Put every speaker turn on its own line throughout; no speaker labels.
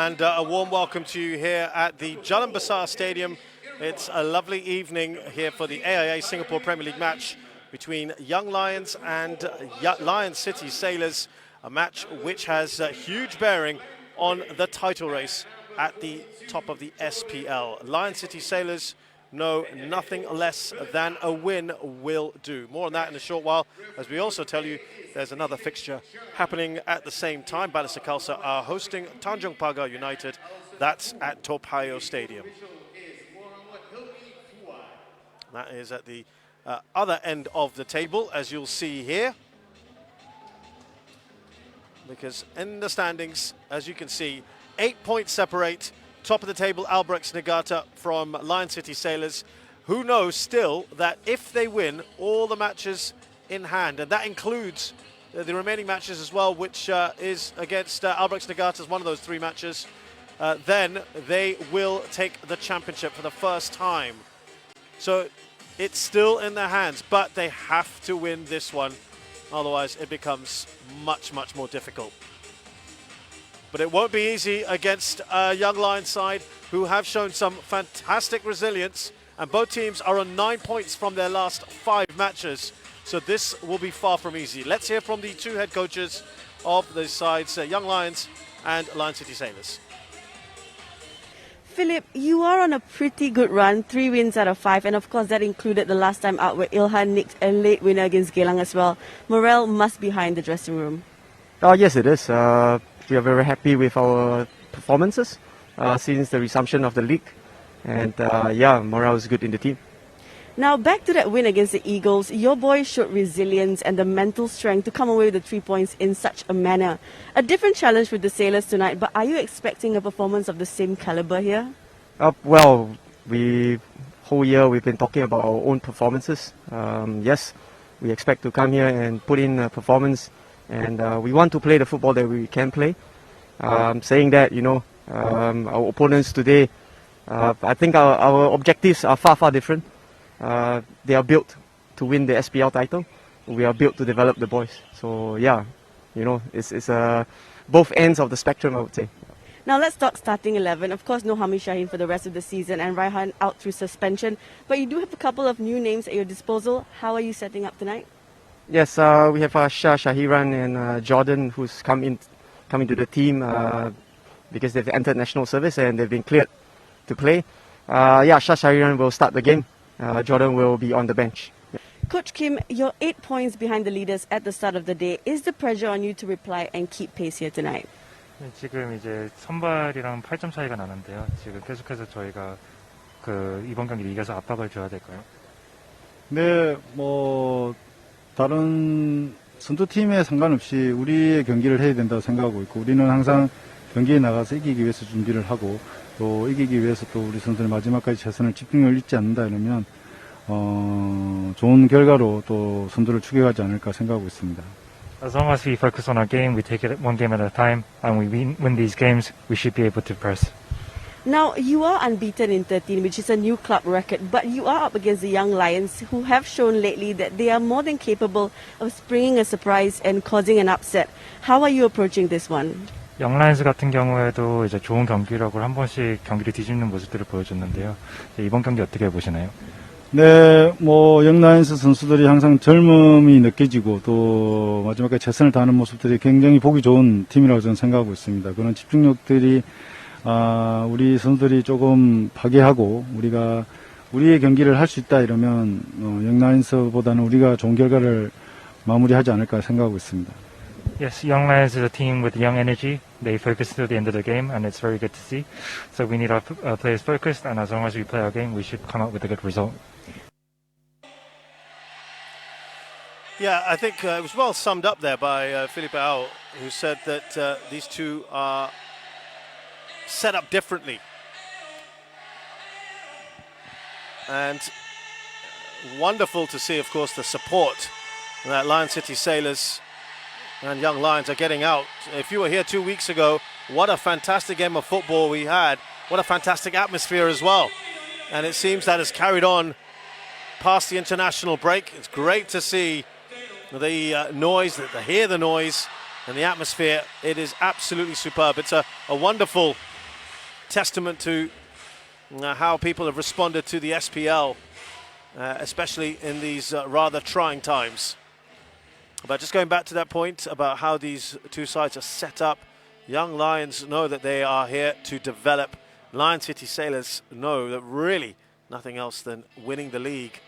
and a warm welcome to you here at the Jalan Besar Stadium. It's a lovely evening here for the AIA Singapore Premier League match between Young Lions and Lion City Sailors, a match which has a huge bearing on the title race at the top of the SPL. Lion City Sailors know nothing less than a win will do. More on that in a short while, as we also tell you there's another fixture happening at the same time. Balestier Khalsa are hosting Tanjung Pagar United. That's at Toa Payoh Stadium. That is at the other end of the table, as you'll see here. Because in the standings, as you can see, 8 points separate. Top of the table, Albrechts Nagata from Lion City Sailors, who know still that if they win all the matches in hand, and that includes the remaining matches as well, which is against Albrechts Nagata as one of those three matches, then they will take the championship for the first time. So it's still in their hands, but they have to win this one. Otherwise, it becomes much, much more difficult. But it won't be easy against a Young Lions side who have shown some fantastic resilience, and both teams are on 9 points from their last 5 matches. So this will be far from easy. Let's hear from the two head coaches of the sides, Young Lions and Lion City Sailors.
Philip, you are on a pretty good run, 3 wins out of 5, and of course that included the last time out where Ilhan nicked a late winner against Geylang as well. Morale must be high in the dressing room.
Yes, it is. We are very happy with our performances since the resumption of the league, and yeah, morale is good in the team.
Now back to that win against the Eagles, your boys showed resilience and the mental strength to come away with the 3 points in such a manner. A different challenge with the Sailors tonight, but are you expecting a performance of the same caliber here?
Well, whole year we've been talking about our own performances. Yes, we expect to come here and put in a performance, and we want to play the football that we can play. Saying that, you know, our opponents today, I think our objectives are far different. They are built to win the SPL title. We are built to develop the boys. So yeah, you know, it's both ends of the spectrum, I would say.
Now let's talk starting 11. Of course, no Hami Shaheen for the rest of the season and Raihan out through suspension. But you do have a couple of new names at your disposal. How are you setting up tonight?
Yes, we have Shah Shahiran and Jordan, who's come into the team because they've entered national service and they've been cleared to play. Yeah, Shah Shahiran will start the game. Jordan will be on the bench. Yeah.
Coach Kim, you're 8 points behind the leaders at the start of the day. Is the pressure on you to reply and keep pace here tonight?
지금 이제 선발이랑 8점 차이가 나는데요. 지금 계속해서 저희가 이번 경기를 이겨서 압박을 줘야 될까요?
네, 뭐 다른 선두팀에 상관없이 우리의 경기를 해야 된다고 생각하고 있고, 우리는 항상 경기에 나가서 이기기 위해서 준비를 하고, 또 이기기 위해서 또 우리 선수들 마지막까지 최선을 집중력을 잃지 않는다 이러면 좋은 결과로 또 선두를 추격하지 않을까 생각하고 있습니다.
As long as we focus on our game, we take it one game at a time, and we win these games, we should be able to press.
Now, you are unbeaten in 13, which is a new club record, but you are up against the Young Lions, who have shown lately that they are more than capable of springing a surprise and causing an upset. How are you approaching this one?
영라이언스 같은 경우에도 이제 좋은 경기력으로 한 번씩 경기를 뒤집는 모습들을 보여줬는데요. 이번 경기 어떻게 보시나요?
네, 뭐 영라이언스 선수들이 항상 젊음이 느껴지고 또 마지막까지 최선을 다하는 모습들이 굉장히 보기 좋은 팀이라고 저는 생각하고 있습니다. 그런 집중력들이 우리 선수들이 조금 파괴하고 우리가 우리의 경기를 할 수 있다 이러면 영라이언스보다는 우리가 좋은 결과를 마무리하지 않을까 생각하고 있습니다.
Yes, Young Lions is a team with young energy. They focus till the end of the game, and it's very good to see. So we need our players focused, and as long as we play our game, we should come up with a good result.
Yeah, I think it was well summed up there by Philippe Ao, who said that these two are set up differently. And wonderful to see, of course, the support that Lion City Sailors and Young Lions are getting out. If you were here 2 weeks ago, what a fantastic game of football we had. What a fantastic atmosphere as well. And it seems that has carried on past the international break. It's great to see the noise, to hear the noise and the atmosphere. It is absolutely superb. It's a wonderful testament to how people have responded to the SPL, especially in these rather trying times. But just going back to that point about how these two sides are set up, Young Lions know that they are here to develop. Lion City Sailors know that really nothing else than winning the league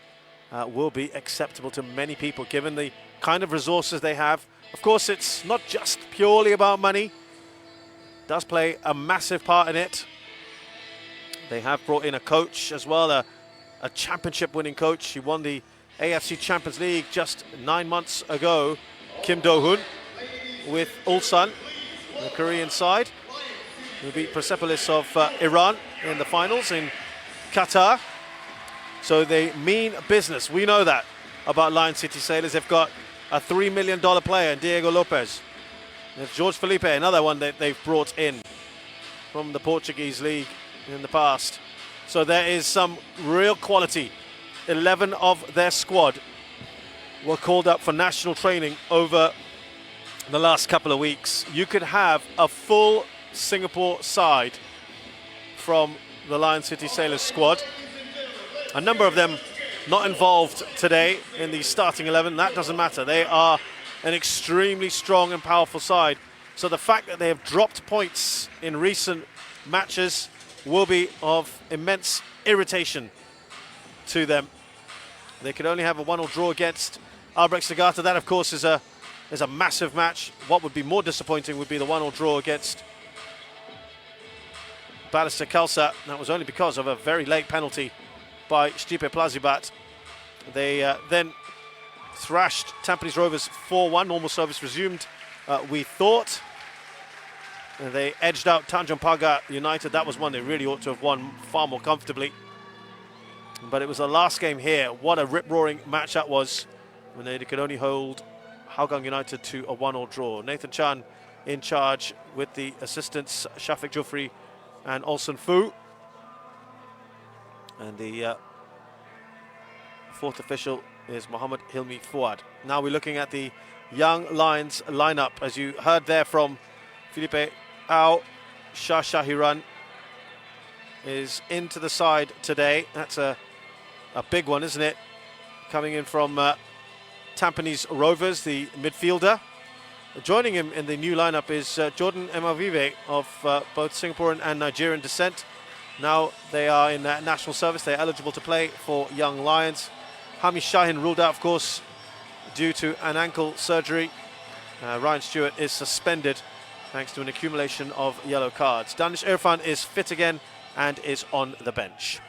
will be acceptable to many people, given the kind of resources they have. Of course, it's not just purely about money. It does play a massive part in it. They have brought in a coach as well, a championship-winning coach. He won the AFC Champions League just 9 months ago, Kim Do-hoon, with Ulsan, the Korean side, who beat Persepolis of Iran in the finals in Qatar. So they mean business. We know that about Lion City Sailors. They've got a $3 million player, Diego Lopez. There's George Felipe, another one that they've brought in from the Portuguese league in the past. So there is some real quality. 11 of their squad were called up for national training over the last couple of weeks. You could have a full Singapore side from the Lion City Sailors squad. A number of them not involved today in the starting 11. That doesn't matter. They are an extremely strong and powerful side. So the fact that they have dropped points in recent matches will be of immense irritation to them. They could only have a 1-1 draw against Albrecht Niigata. That, of course, is a massive match. What would be more disappointing would be the 1-1 draw against Ballister Khalsa. That was only because of a very late penalty by Stipe Plazibat. They then thrashed Tampines Rovers 4-1. Normal service resumed, we thought. And they edged out Tanjung Pagar United. That was one they really ought to have won far more comfortably. But it was the last game here. What a rip-roaring match that was, when they could only hold Hougang United to a 1-1 draw. Nathan Chan in charge with the assistants Shafiq Jufri and Olsen Fu. And the fourth official is Mohammed Hilmi Fuad. Now we're looking at the Young Lions lineup. As you heard there from Felipe Au, Shah Shahiran is into the side today. That's a big one, isn't it? Coming in from Tampines Rovers, the midfielder. Joining him in the new lineup is Jordan Emavive of both Singaporean and Nigerian descent. Now they are in national service. They're eligible to play for Young Lions. Hamish Shahin ruled out, of course, due to an ankle surgery. Ryan Stewart is suspended thanks to an accumulation of yellow cards. Danish Irfan is fit again and is on the bench.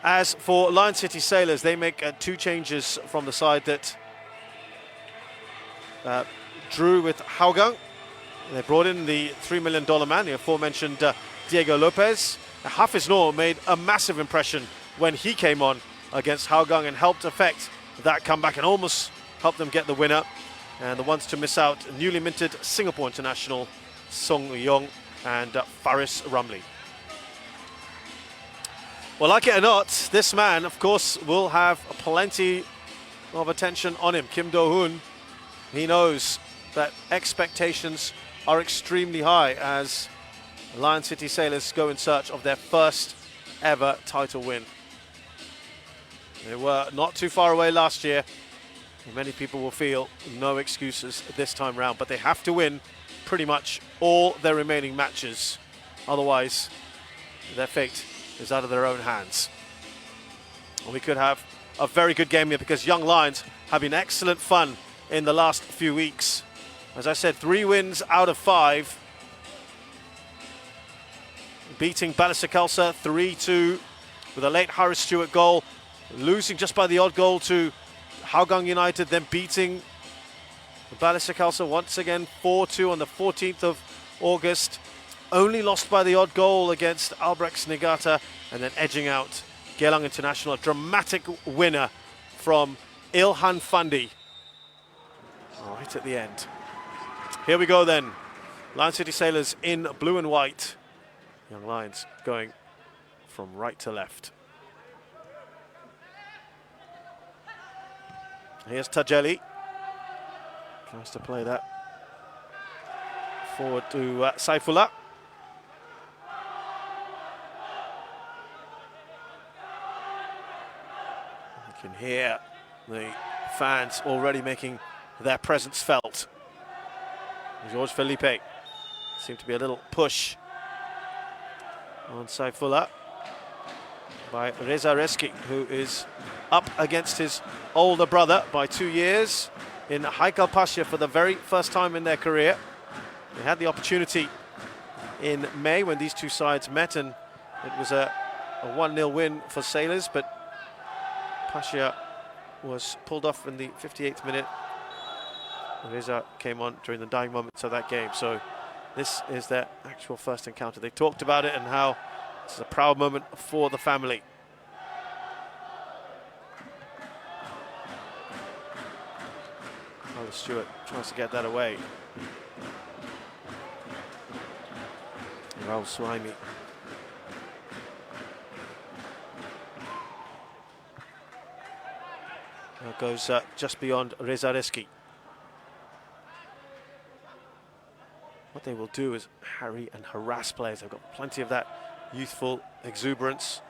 As for Lion City Sailors, they make 2 changes from the side that drew with Hougang. They brought in the $3 million man, the aforementioned Diego Lopez. Hafiz Noor made a massive impression when he came on against Hougang and helped effect that comeback and almost helped them get the winner. And the ones to miss out, newly minted Singapore international Song Yong and Faris Ramli. Well, like it or not, this man, of course, will have plenty of attention on him. Kim Do-hoon, he knows that expectations are extremely high as Lion City Sailors go in search of their first ever title win. They were not too far away last year. Many people will feel no excuses this time round, but they have to win pretty much all their remaining matches. Otherwise, their fate is out of their own hands. And we could have a very good game here because Young Lions have been excellent fun in the last few weeks. As I said, 3 wins out of 5. Beating Ballister Khalsa 3-2 with a late Harris Stewart goal. Losing just by the odd goal to Hougang United, then beating Ballister Khalsa once again 4-2 on the 14th of August. Only lost by the odd goal against Albrecht Niigata, and then edging out Geylang International. A dramatic winner from Ilhan Fandi right at the end. Here we go then. Lion City Sailors in blue and white. Young Lions going from right to left. Here's Tajeli. Tries to play that forward to Saifullah. can hear the fans already making their presence felt. George Felipe seemed to be a little push on Saifullah by Reza Reski, who is up against his older brother by 2 years in Haikal Pasha for the very first time in their career. They had the opportunity in May when these two sides met, and it was a 1-0 win for Sailors, but Pasha was pulled off in the 58th minute. Reza came on during the dying moments of that game, so this is their actual first encounter. They talked about it and how this is a proud moment for the family. Carlos Stewart tries to get that away. Raul Suhaimi. Now goes just beyond Reza Reski. What they will do is harry and harass players. They've got plenty of that youthful exuberance.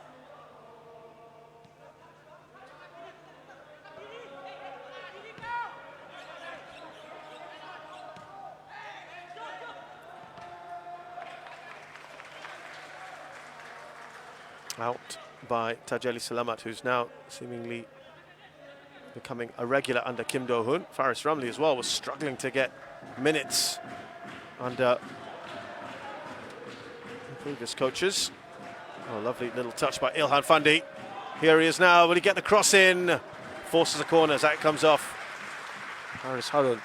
Out by Tajeli Salamat, who's now seemingly becoming a regular under Kim Do-hoon. Faris Ramli as well was struggling to get minutes under the previous coaches. Oh, lovely little touch by Ilhan Fandi. Here he is now. Will he get the cross in? Forces a corner as that comes off. Haris Harun.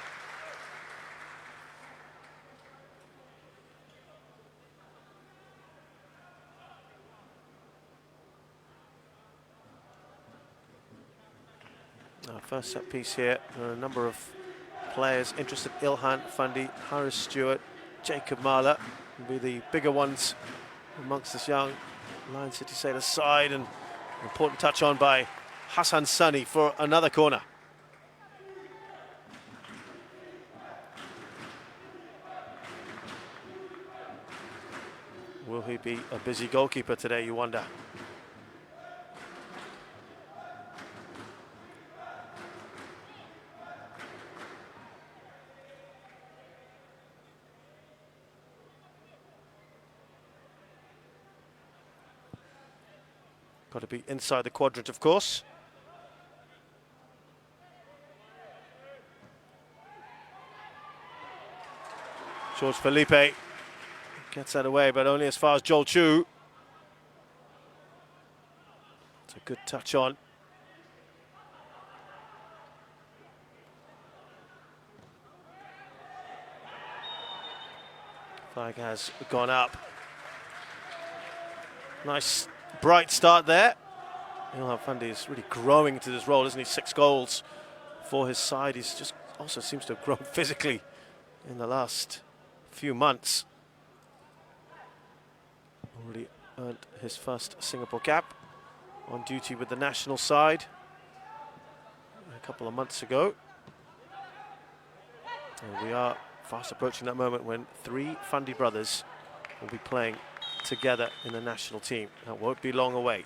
First set piece here. There are a number of players interested. Ilhan Fandi, Haris Stewart, Jacob Mahler will be the bigger ones amongst this young Lion City Sailors side, and an important touch on by Hassan Sani for another corner. Will he be a busy goalkeeper today, you wonder? Got to be inside the quadrant, of course. George Felipe gets that away, but only as far as Joel Chu. It's a good touch on. Flag has gone up. Nice bright start there. Ilhan Fandi is really growing into this role, isn't he? 6 goals for his side. He's just also seems to have grown physically in the last few months. Already earned his first Singapore cap on duty with the national side a couple of months ago. And we are fast approaching that moment when 3 Fandi brothers will be playing together in the national team. That won't be long away.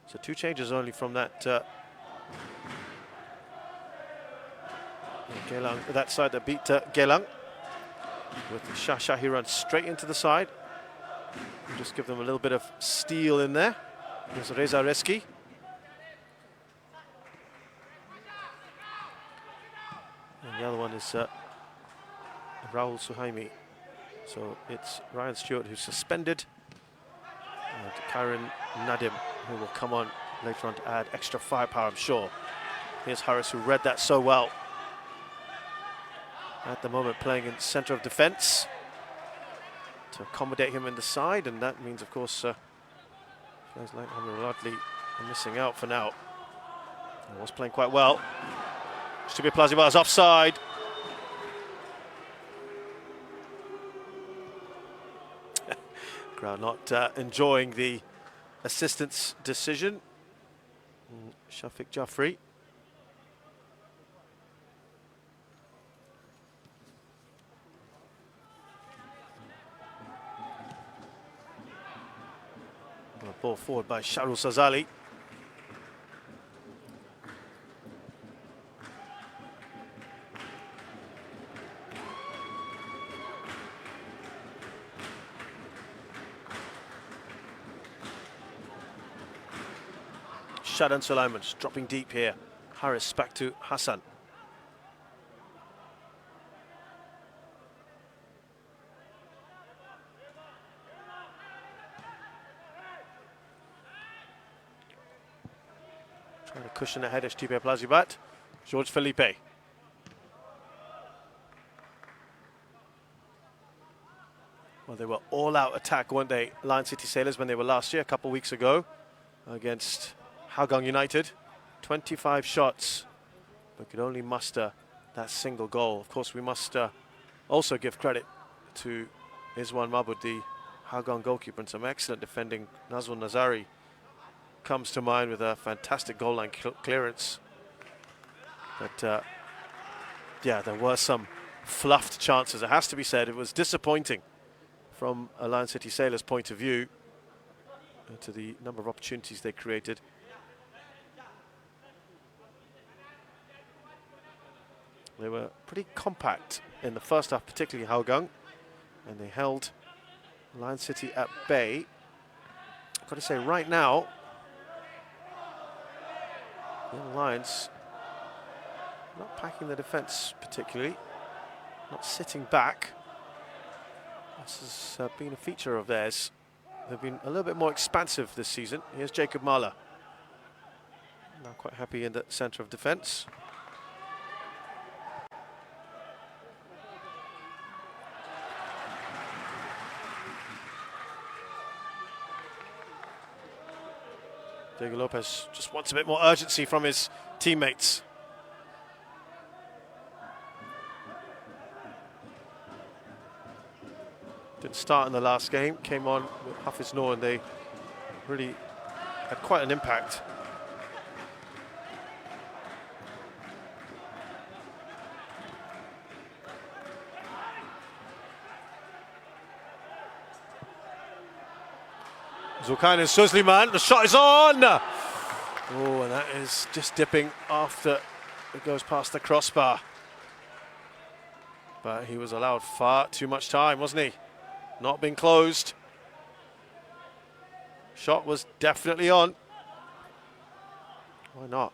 So 2 changes only from that Gelang, that side that beat Gelang. With Shah he runs straight into the side. We'll just give them a little bit of steel in there. There's Reza Reski. And the other one is Raul Suhaimi. So it's Ryan Stewart who's suspended. And Karen Nadim, who will come on later on to add extra firepower, I'm sure. Here's Harris, who read that so well. At the moment playing in centre of defence to accommodate him in the side, and that means, of course, players like Amirulli are missing out for now. He was playing quite well. Stupid Plaziba's offside. Crowd not enjoying the assistant's decision. Shafiq Jaffrey. Ball forward by Sharul Sazali. Shadan Sulaiman just dropping deep here. Harris back to Hassan. Trying to cushion ahead Estipe Plazibat. George Felipe. Well, they were all-out attack, weren't they, Lion City Sailors, when they were last year, a couple of weeks ago, against Hougang United. 25 shots, but could only muster that single goal. Of course, we must also give credit to Izwan Mahbud, the Hougang goalkeeper, and some excellent defending. Nazrul Nazari comes to mind with a fantastic goal line clearance. But yeah, there were some fluffed chances. It has to be said, it was disappointing from a Lion City Sailors' point of view to the number of opportunities they created. They were pretty compact in the first half, particularly Hougang, and they held Lion City at bay. I've got to say, right now, the Lions not packing the defence particularly, not sitting back. This has been a feature of theirs. They've been a little bit more expansive this season. Here's Jacob Mahler. Now quite happy in the centre of defence. Diego Lopez just wants a bit more urgency from his teammates. Didn't start in the last game, came on with Hafiz Noor, and they really had quite an impact. Zulkarnain Suleiman, the shot is on! Oh, and that is just dipping after it goes past the crossbar. But he was allowed far too much time, wasn't he? Not been closed. Shot was definitely on. Why not?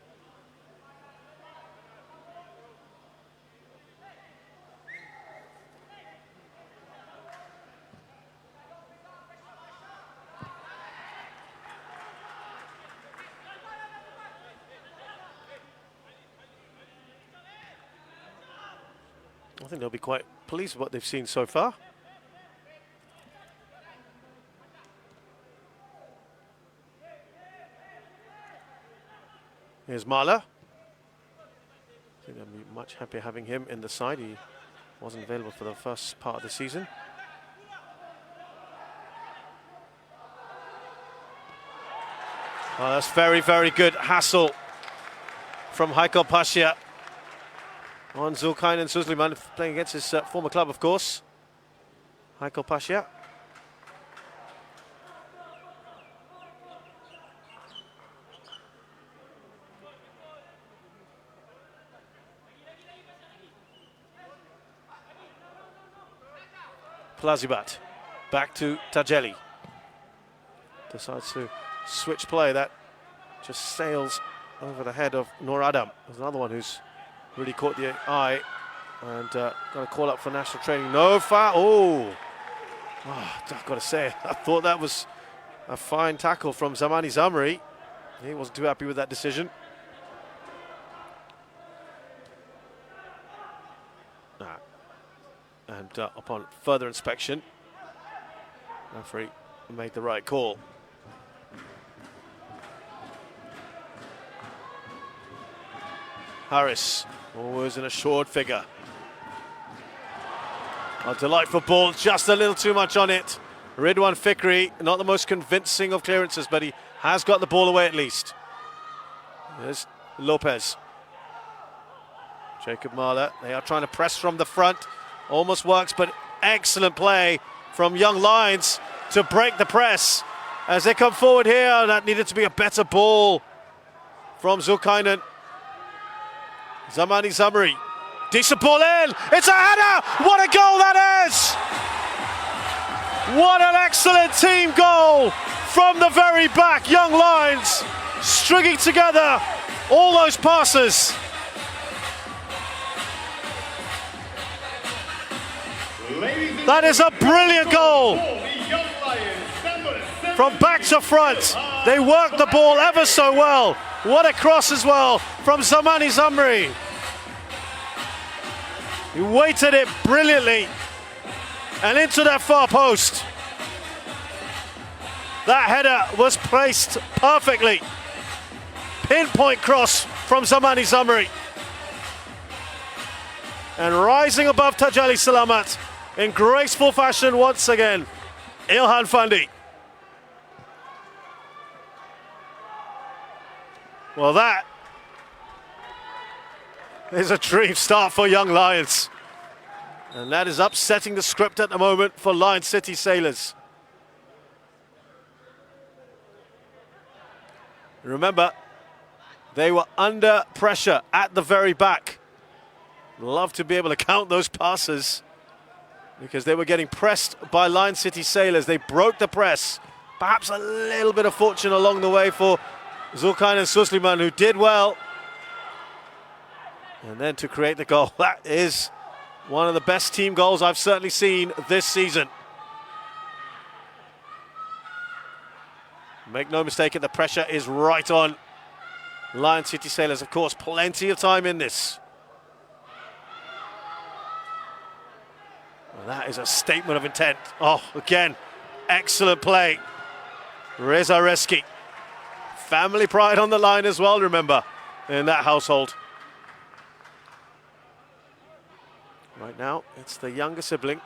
I think they'll be quite pleased with what they've seen so far. Here's Mahler. I think they'll be much happier having him in the side. He wasn't available for the first part of the season. Oh, that's very, very good hassle from Haikal Pasha on Zulkarnain Suleiman, playing against his former club, of course. Haikal Pasha. Plazibat, back to Tajeli. Decides to switch play. That just sails over the head of Noor Adam. There's another one who's really caught the eye and got a call up for national training. No foul. Oh, I've got to say, I thought that was a fine tackle from Zamani Zamri. He wasn't too happy with that decision. And upon further inspection, referee made the right call. Harris, always in a short figure. A delightful ball, just a little too much on it. Ridwan Fikri, not the most convincing of clearances, but he has got the ball away at least. There's Lopez. Jacob Mahler, they are trying to press from the front. Almost works, but excellent play from Young Lions to break the press. as they come forward here. That needed to be a better ball from Zulkarnain. Zamani Zamri. Decent ball in. It's a header. What a goal that is. What an excellent team goal from the very back. Young Lions stringing together all those passes. That is a brilliant goal. From back to front, they worked the ball ever so well. What a cross as well from Zamani Zamri. He weighted it brilliantly and into that far post. That header was placed perfectly. Pinpoint cross from Zamani Zamri. And rising above Taj Ali Salamat in graceful fashion once again, Ilhan Fandi. Well, that is a dream start for Young Lions. And that is upsetting the script at the moment for Lion City Sailors. Remember, they were under pressure at the very back. Love to be able to count those passes because they were getting pressed by Lion City Sailors. They broke the press. Perhaps a little bit of fortune along the way for Zulkarnain Susliman, who did well. And then to create the goal, that is one of the best team goals I've certainly seen this season. Make no mistake, the pressure is right on Lion City Sailors. Of course, plenty of time in this. Well, that is a statement of intent. Oh, again, excellent play. Reza Reski. Family pride on the line as well, remember, in that household. Right now, it's the younger sibling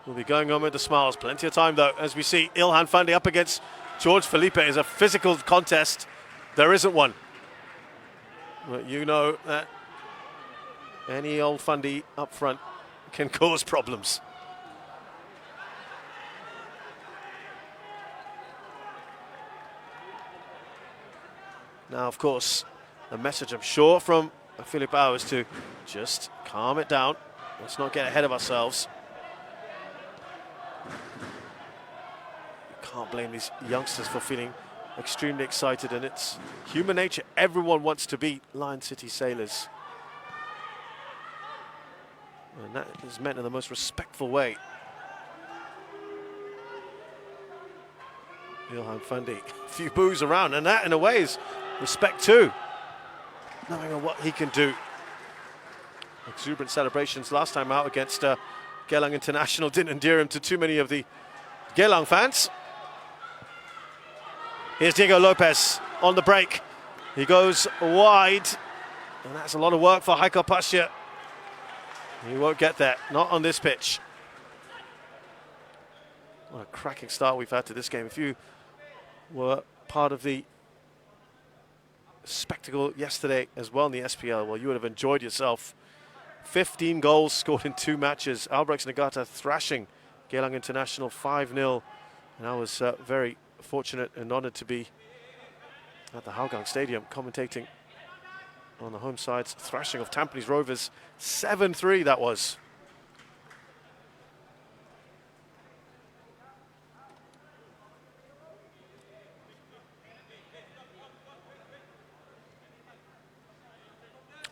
who'll be going on with the smiles. Plenty of time, though, as we see Ilhan Fandi up against George Felipe. Is a physical contest. There isn't one. But you know that any old Fandi up front can cause problems. Now, of course, the message, I'm sure, from Philip Au is to just calm it down. Let's not get ahead of ourselves. You can't blame these youngsters for feeling extremely excited, and it's human nature. Everyone wants to beat Lion City Sailors. And that is meant in the most respectful way. Ilhan Fandi, a few boos around, and that in a way is respect too, knowing what he can do. Exuberant celebrations last time out against Geylang International didn't endear him to too many of the Geylang fans. Here's Diego Lopez on the break. He goes wide, and that's a lot of work for Haikal Pasha. He won't get there, not on this pitch. What a cracking start we've had to this game. If you were part of the spectacle yesterday as well in the SPL, well, you would have enjoyed yourself. 15 goals scored in 2 matches. Albrecht Nagata thrashing Geylang International 5-0. And I was very fortunate and honoured to be at the Hougang Stadium commentating on the home side's thrashing of Tampines Rovers. 7-3 that was.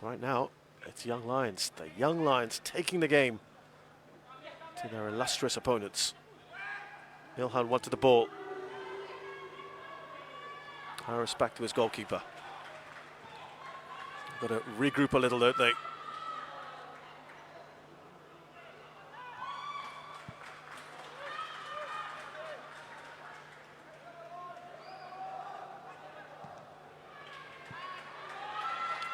Right now, it's Young Lions. The Young Lions taking the game to their illustrious opponents. Ilhan wanted the ball. High respect to his goalkeeper. Got to regroup a little, don't they?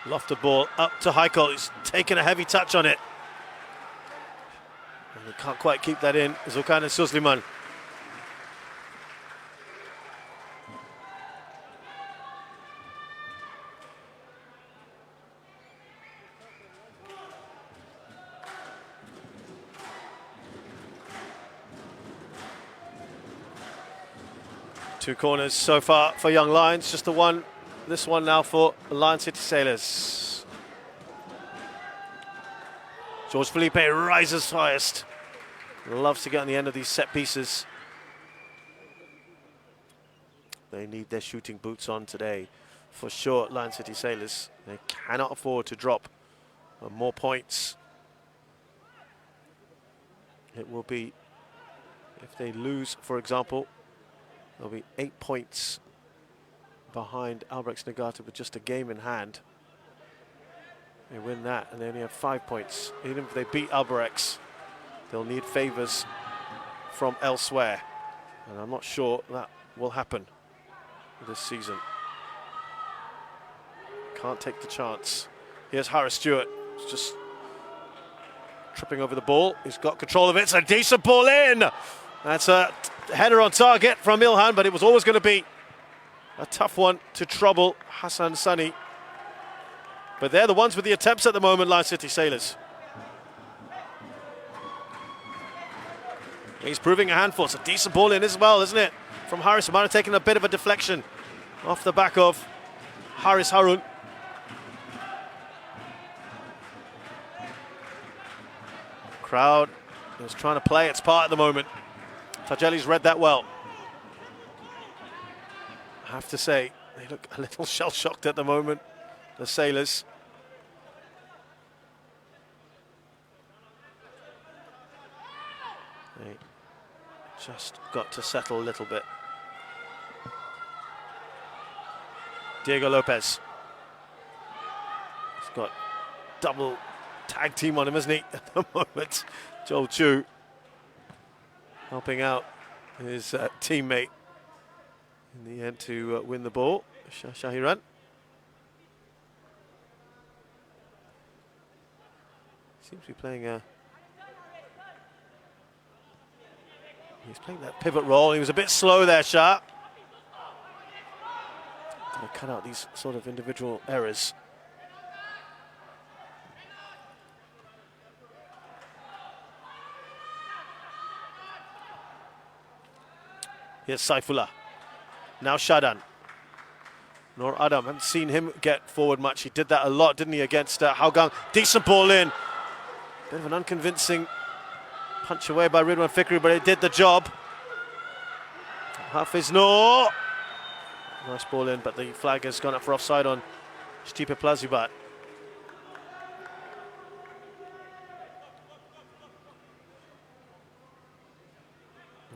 Lofted ball up to Haikal. He's taken a heavy touch on it. And he can't quite keep that in. Zulkarnain Susliman. 2 corners so far for Young Lions, just the one. This one now for Lion City Sailors. George Felipe rises highest. Loves to get on the end of these set pieces. They need their shooting boots on today, for sure, Lion City Sailors. They cannot afford to drop more points. It will be, if they lose, for example, there'll be 8 points behind Albrechts Nagata with just a game in hand. They win that and they only have 5 points. Even if they beat Albrechts, they'll need favours from elsewhere. And I'm not sure that will happen this season. Can't take the chance. Here's Harris Stewart, he's just tripping over the ball. He's got control of it. It's a decent ball in. That's a header on target from Ilhan, but it was always going to be a tough one to trouble Hassan Sani. But they're the ones with the attempts at the moment, Lion City Sailors. He's proving a handful. It's a decent ball in as well, isn't it? From Harris. Might have taken a bit of a deflection off the back of Haris Harun. Crowd is trying to play its part at the moment. Tajeli's read that well. I have to say, they look a little shell-shocked at the moment, the Sailors. They just got to settle a little bit. Diego Lopez. He's got double tag team on him, isn't he, at the moment? Joel Chu helping out his teammate in the end to win the ball. Shahiran. Seems to be playing he's playing that pivot role. He was a bit slow there, Shah. Gonna cut out these sort of individual errors. Here's Saifullah. Now Shadan. Noor Adam, haven't seen him get forward much. He did that a lot, didn't he, against Hougang. Decent ball in. Bit of an unconvincing punch away by Ridwan Fikri, but it did the job. Hafiz Noor. Nice ball in, but the flag has gone up for offside on Stipe Plazibat.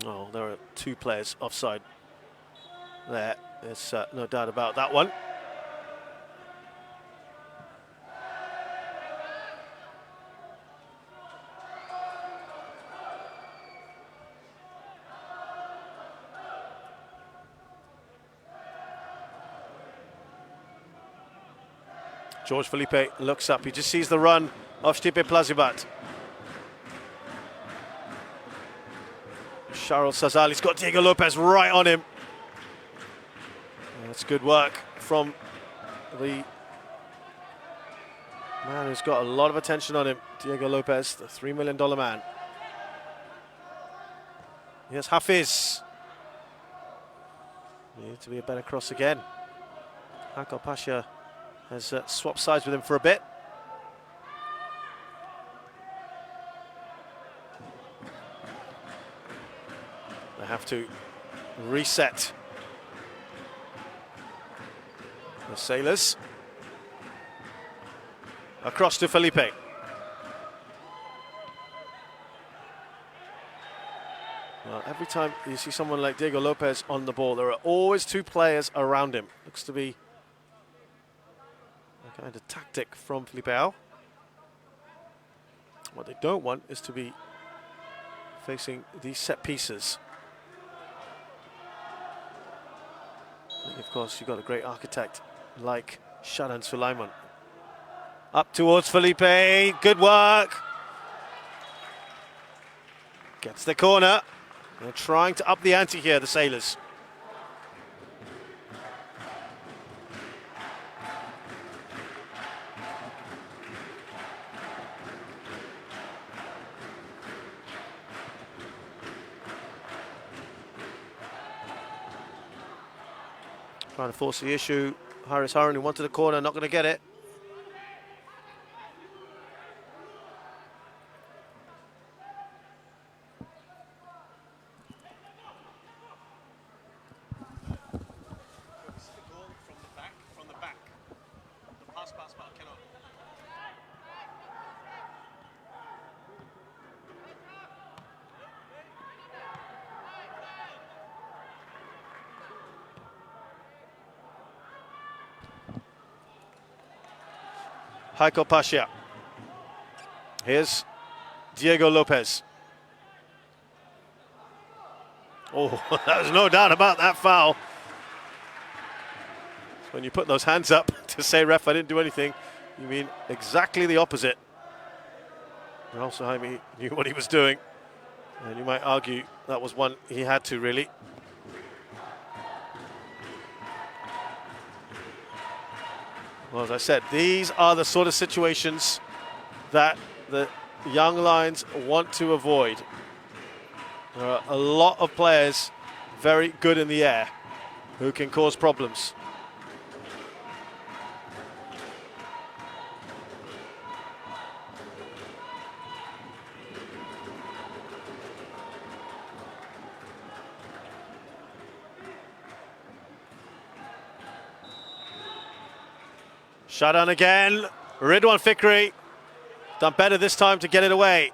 Oh, there are 2 players offside there. There's no doubt about that one. George Felipe looks up. He just sees the run of Stipe Plazibat. Charles Sazali's got Diego Lopez right on him. That's good work from the man who's got a lot of attention on him, Diego Lopez, the $3 million man. Here's Hafiz. Needs to be a better cross again. Hakal Pasha has swapped sides with him for a bit. They have to reset the Sailors. Across to Felipe. Well, every time you see someone like Diego Lopez on the ball, there are always 2 players around him. Looks to be a kind of tactic from Felipe Ao. What they don't want is to be facing these set pieces. And of course, you've got a great architect like Shadan Sulaiman. Up towards Felipe, good work. Gets the corner. They're trying to up the ante here, the Sailors. Trying to force the issue. Haris Harun wanted the corner, not going to get it. Heiko Pasha. Here's Diego Lopez. Oh, there's no doubt about that foul. When you put those hands up to say, ref, I didn't do anything, you mean exactly the opposite. And also Jaime knew what he was doing. And you might argue that was one he had to, really. Well, as I said, these are the sort of situations that the young Lions want to avoid. There are a lot of players very good in the air who can cause problems. Shut on again. Ridwan Fikri done better this time to get it away.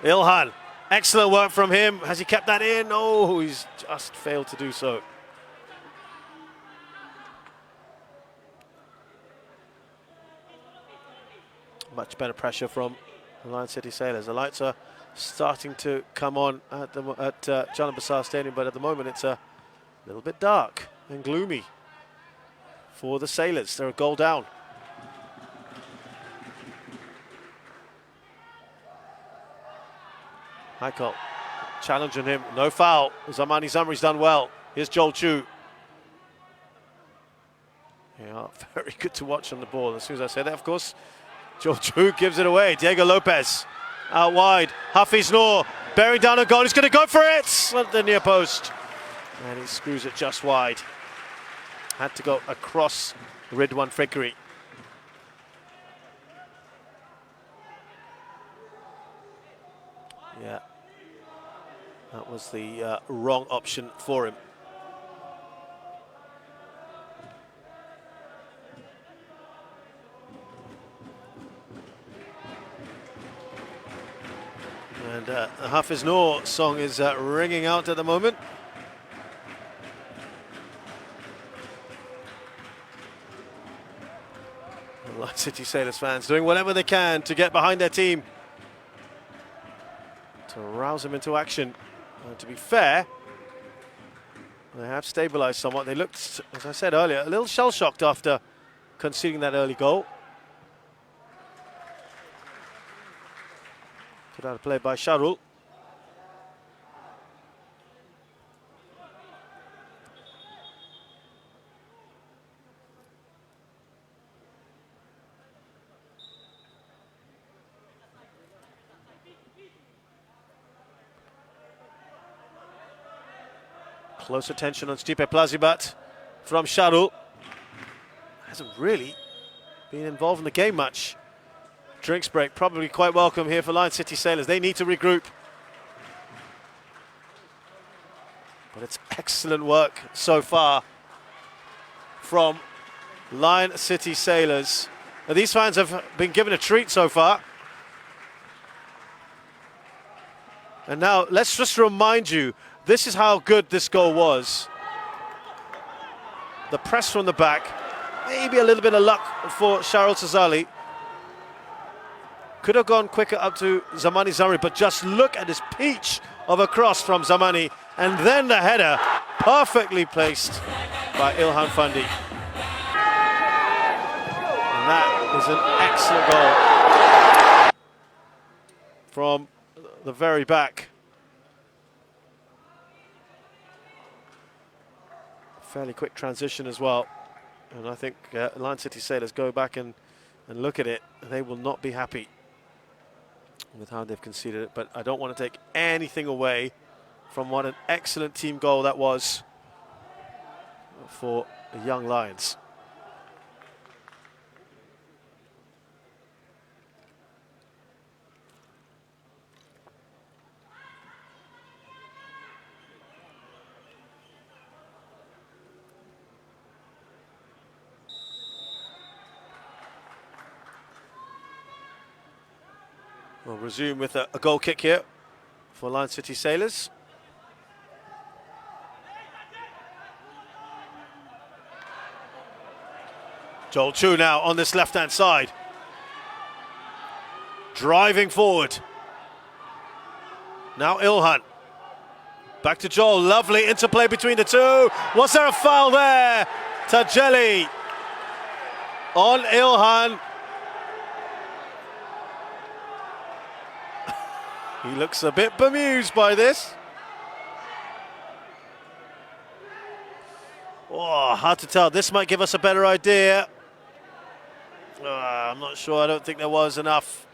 Ilhan, excellent work from him. Has he kept that in? Oh, he's just failed to do so. Much better pressure from the Lion City Sailors. The lights are starting to come on at Jalan Besar Stadium, but at the moment it's a little bit dark and gloomy for the Sailors. They're a goal down. Michael challenging him, no foul. Zamani Zamri's done well. Here's Joel Chu. Yeah, very good to watch on the ball. As soon as I say that, of course, Joel Chu gives it away. Diego Lopez out wide. Hafiz Noor bearing down a goal. He's going to go for it at the near post. And he screws it just wide. Had to go across Ridwan Fikri. Yeah, that was the wrong option for him. And the Hafiz Noor song is ringing out at the moment. Lion City Sailors fans doing whatever they can to get behind their team, to rouse them into action. And to be fair, they have stabilised somewhat. They looked, as I said earlier, a little shell-shocked after conceding that early goal. Put out a play by Sharul. Close attention on Stipe Plazibat from Sharul. Hasn't really been involved in the game much. Drinks break probably quite welcome here for Lion City Sailors. They need to regroup. But it's excellent work so far from Lion City Sailors. Now, these fans have been given a treat so far. And now let's just remind you, this is how good this goal was. The press from the back, maybe a little bit of luck for Sharul Sazali. Could have gone quicker up to Zamani Zamri, but just look at this peach of a cross from Zamani, and then the header, perfectly placed by Ilhan Fandi. And that is an excellent goal from the very back. Fairly quick transition as well, and I think Lion City Sailors go back and look at it, and they will not be happy with how they've conceded it. But I don't want to take anything away from what an excellent team goal that was for the Young Lions. We'll resume with a goal kick here for Lion City Sailors. Joel Chu now on this left-hand side. Driving forward. Now Ilhan. Back to Joel, lovely interplay between the two. Was there a foul there? Tajeli on Ilhan. He looks a bit bemused by this. Oh, hard to tell. This might give us a better idea. I'm not sure. I don't think there was enough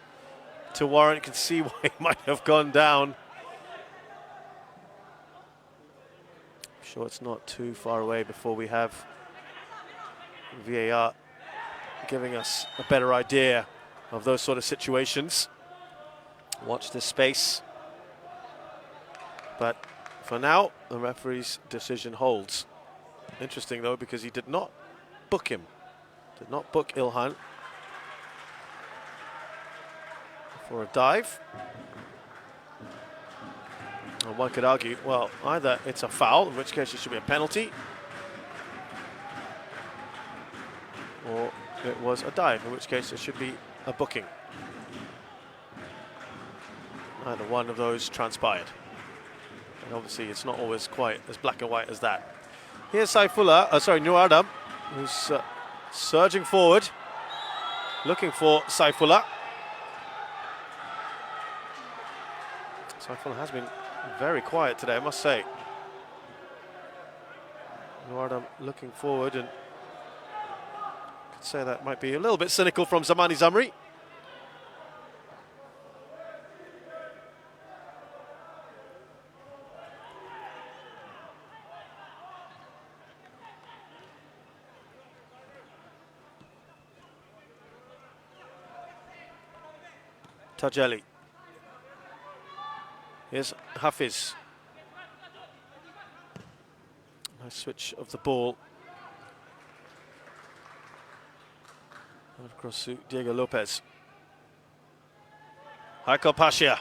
to warrant. You can see why he might have gone down. I'm sure it's not too far away before we have VAR giving us a better idea of those sort of situations. Watch this space. But for now, the referee's decision holds. Interesting though, because he did not book him. Did not book Ilhan for a dive. And one could argue, well, either it's a foul, in which case it should be a penalty, or it was a dive, in which case it should be a booking. Either one of those transpired. And obviously it's not always quite as black and white as that. Here's Nur Adam, who's surging forward, looking for Saifullah. Saifullah has been very quiet today, I must say. Nur Adam looking forward, and I could say that might be a little bit cynical from Zamani Zamri. Tajeli. Here's Hafiz. Nice switch of the ball. Across to Diego Lopez. Haikal Pasha.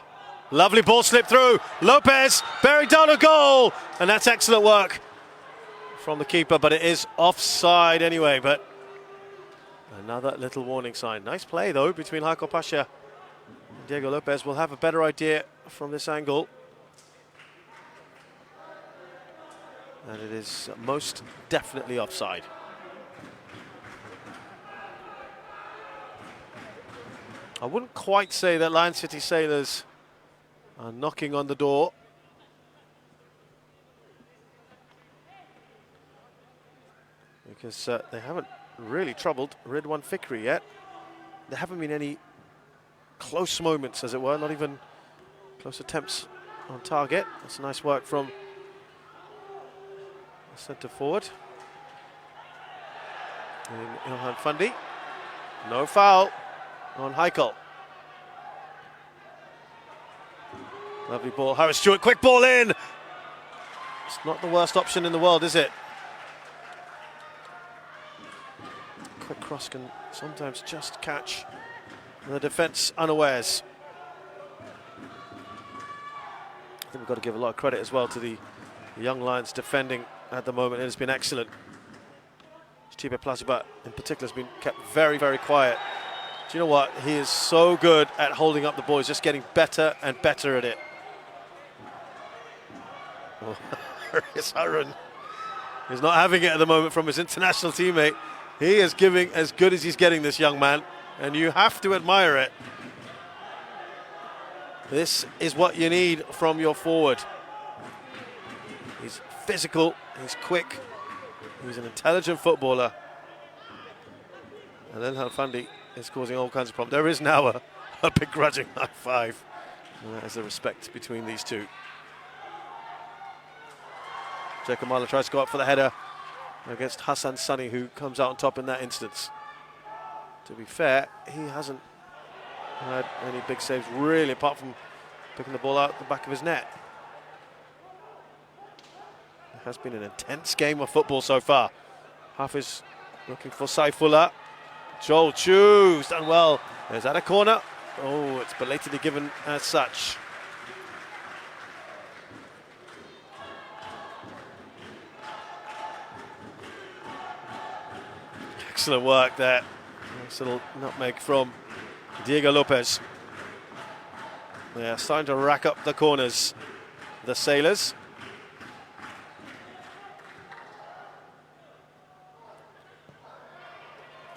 Lovely ball slip through. Lopez bearing down a goal. And that's excellent work from the keeper, but it is offside anyway. But another little warning sign. Nice play though between Haikal Pasha. Diego Lopez will have a better idea from this angle. And it is most definitely offside. I wouldn't quite say that Lion City Sailors are knocking on the door. Because they haven't really troubled Ridwan Fikri yet. There haven't been any close moments, as it were, not even close attempts on target. That's nice work from the centre forward. And Ilhan Fundi. No foul on Haikal. Lovely ball. Harris Stewart, quick ball in. It's not the worst option in the world, is it? Quick cross can sometimes just catch the defence unawares. I think we've got to give a lot of credit as well to the Young Lions defending at the moment. It has been excellent. Chibe Plasiba in particular has been kept very, very quiet. Do you know what? He is so good at holding up the ball. He's just getting better and better at it. Oh, Haris Harun is not having it at the moment from his international teammate. He is giving as good as he's getting, this young man, and you have to admire it. This is what you need from your forward. He's physical, he's quick, he's an intelligent footballer. And then Halfandi is causing all kinds of problems. There is now a begrudging high five. And that is the respect between these two. Jacob Marler tries to go up for the header against Hassan Sunny, who comes out on top in that instance. To be fair, he hasn't had any big saves really, apart from picking the ball out the back of his net. It has been an intense game of football so far. Hafiz looking for Saifullah. Joel Chu's done well. Is that a corner? Oh, it's belatedly given as such. Excellent work there. Nice little nutmeg from Diego Lopez. Yeah, starting to rack up the corners, the Sailors.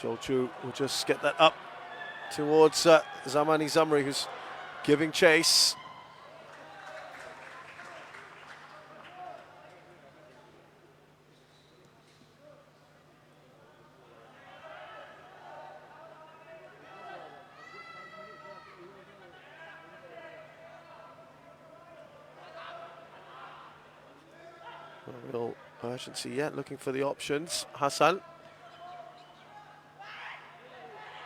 Joel Chu will just get that up towards Zamani Zamri, who's giving chase. No real urgency yet, looking for the options. Hassan.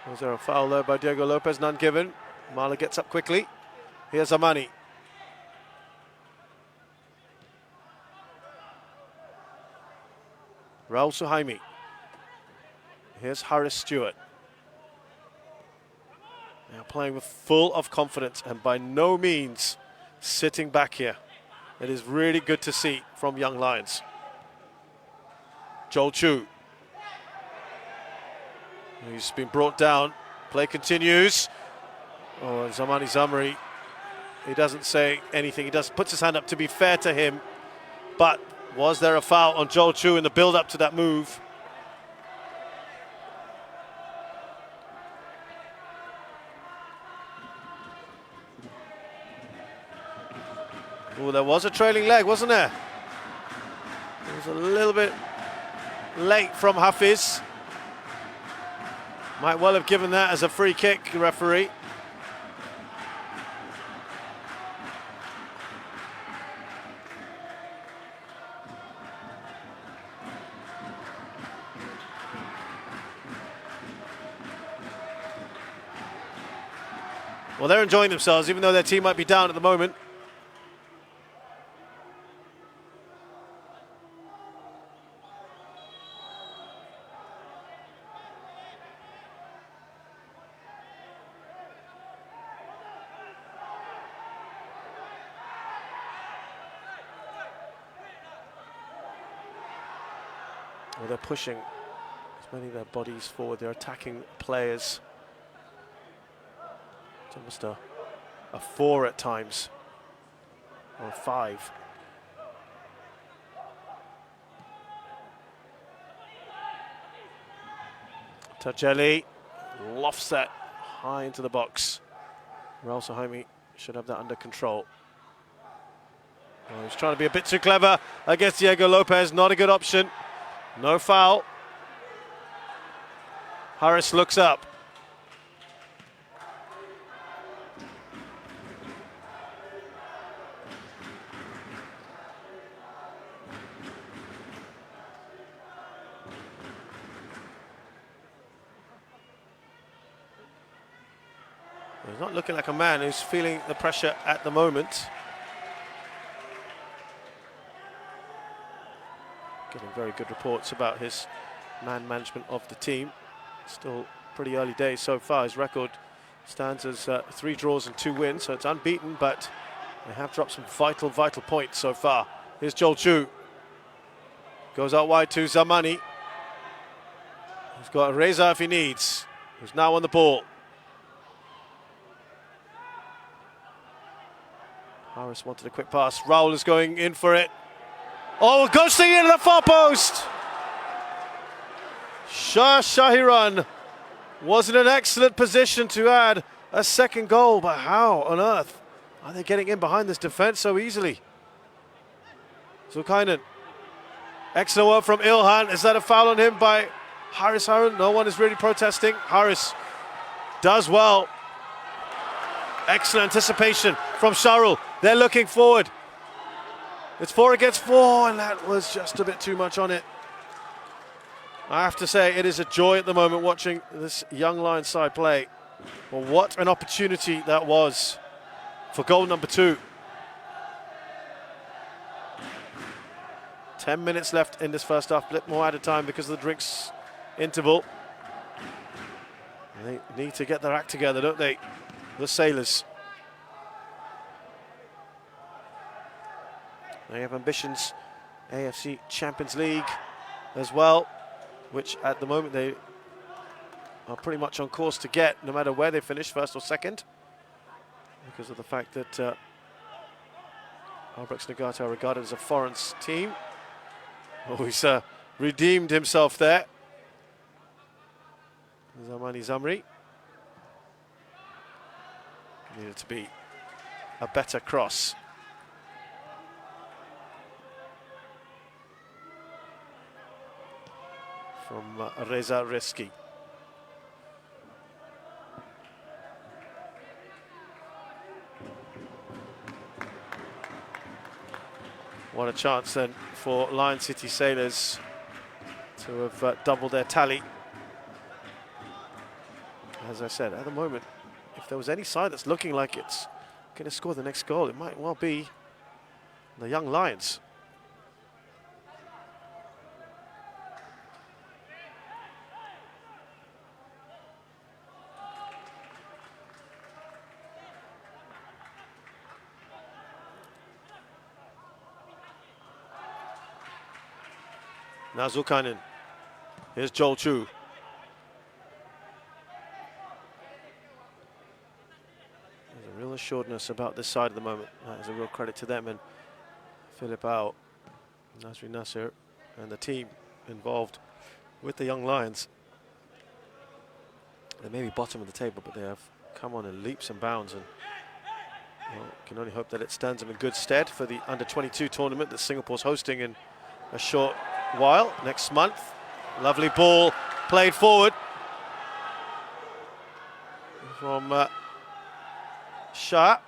Was there a foul there by Diego Lopez? None given. Marler gets up quickly. Here's Amani. Raul Suhaimi. Here's Harris Stewart. Now playing with full of confidence and by no means sitting back here. It is really good to see from Young Lions. Joel Chu. He's been brought down. Play continues. Oh, and Zamani Zamri, he doesn't say anything. He just puts his hand up to be fair to him. But was there a foul on Joel Chu in the build-up to that move? Oh, there was a trailing leg, wasn't there? It was a little bit late from Hafiz. Might well have given that as a free kick, referee. Well, they're enjoying themselves, even though their team might be down at the moment. Well, they're pushing as many of their bodies forward. They're attacking players. It's almost a 4 at times, or a 5. Tajeli lofts that high into the box. Raul Suhaimi should have that under control. Oh, he's trying to be a bit too clever against Diego Lopez. Not a good option. No foul. Harris looks up. He's not looking like a man who's feeling the pressure at the moment. Getting very good reports about his man management of the team. Still pretty early days so far. His record stands as 3 draws and 2 wins, so it's unbeaten, but they have dropped some vital points so far. Here's Joel Chu. Goes out wide to Zamani. He's got Reza if he needs. Who's now on the ball. Harris wanted a quick pass. Raul is going in for it. Oh, ghosting into the far post. Shah Shahiran was in an excellent position to add a second goal, but how on earth are they getting in behind this defense so easily? Zulkainen. Excellent work from Ilhan. Is that a foul on him by Haris Harun? No one is really protesting. Haris does well. Excellent anticipation from Sharul. They're looking forward. It's 4 against 4, and that was just a bit too much on it. I have to say, it is a joy at the moment watching this young Lions side play. Well, what an opportunity that was for goal number 2. 10 minutes left in this first half, a bit more added time because of the drinks interval. They need to get their act together, don't they? The Sailors. They have ambitions, AFC Champions League as well, which at the moment they are pretty much on course to get, no matter where they finish, first or second, because of the fact that Albrecht Nagata are regarded as a foreign team. Oh, he's redeemed himself there. Zamani Zamri. Needed to be a better cross. From Reza Reski. What a chance then for Lion City Sailors to have doubled their tally. As I said, at the moment, if there was any side that's looking like it's going to score the next goal, it might well be the young Lions. Now Zulkarnain. Here's Joel Chu. There's a real assuredness about this side at the moment. That is a real credit to them, and Philip Au, Nasri Nasser, and the team involved with the young Lions. They may be bottom of the table, but they have come on in leaps and bounds, and well, can only hope that it stands them in good stead for the under-22 tournament that Singapore's hosting in a short while, next month. Lovely ball played forward from Shah.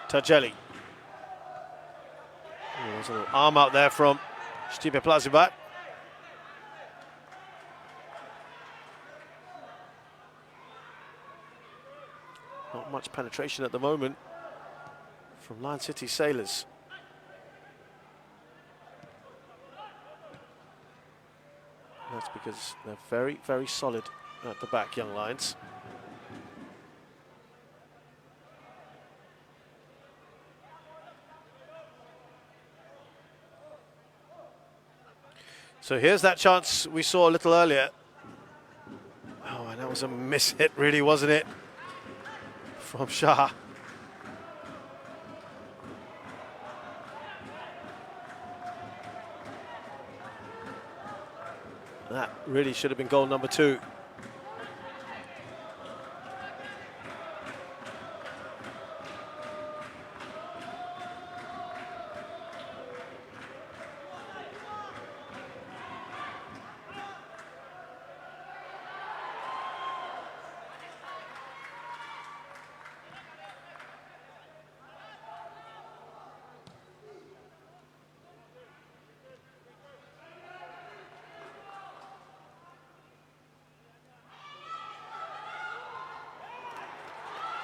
Tajeli. There's a little arm out there from Stipe Plazibat. Not much penetration at the moment from Lion City Sailors. That's because they're very, very solid at the back, young Lions. So here's that chance we saw a little earlier. Oh, and that was a miss hit, really, wasn't it? From Shah. That really should have been goal number 2.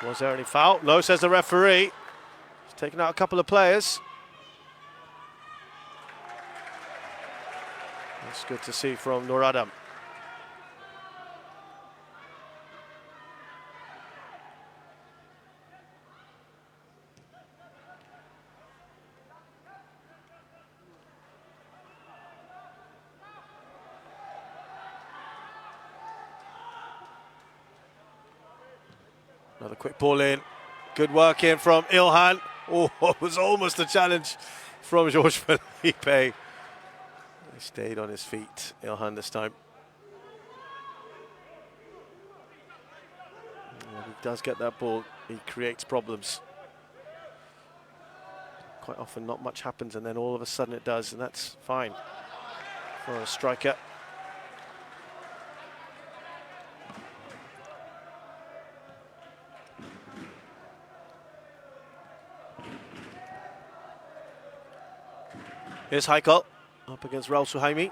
Was there any foul? No, says the referee. He's taken out a couple of players. That's good to see from Nur Adam. Another quick ball in. Good work in from Ilhan. Oh, it was almost a challenge from Georges Felipe. He stayed on his feet, Ilhan, this time. When he does get that ball, he creates problems. Quite often not much happens, and then all of a sudden it does, and that's fine for a striker Here's Haikal up against Raul Suhaimi.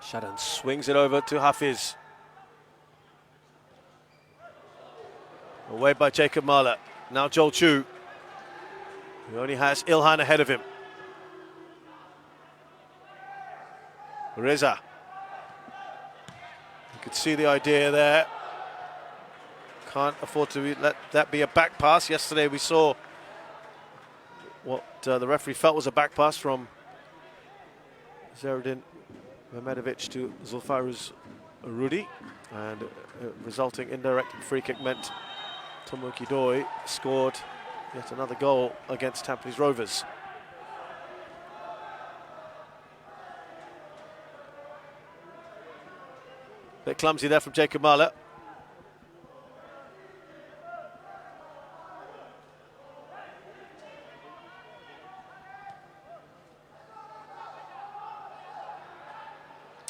Shadan swings it over to Hafiz. Away by Jacob Mahler. Now Joel Chu, who only has Ilhan ahead of him. Reza. You could see the idea there. Can't afford to let that be a back pass. Yesterday we saw what the referee felt was a back pass from Zainuddin Mehmedovic to Zulfaruz Rudi, and resulting indirect free kick meant Tomoki Doi scored yet another goal against Tampines Rovers. Bit clumsy there from Jacob Mahler.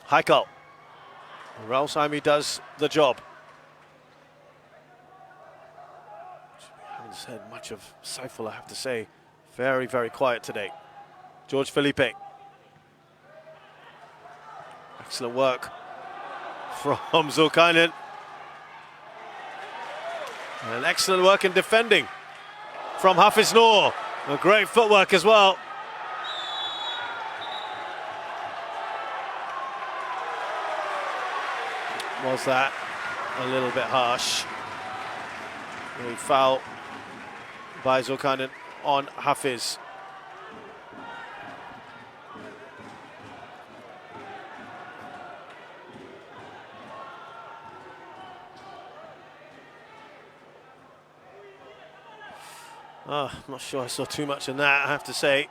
Haikal. Raul Suhaimi does the job. We haven't said much of Saiful, I have to say. Very, very quiet today. George Felipe. Excellent work from Zulkarnain. And excellent work in defending from Hafiz Noor. A great footwork as well. Was that a little bit harsh? A foul by Zulkarnain on Hafiz. I'm not sure I saw too much in that, I have to say.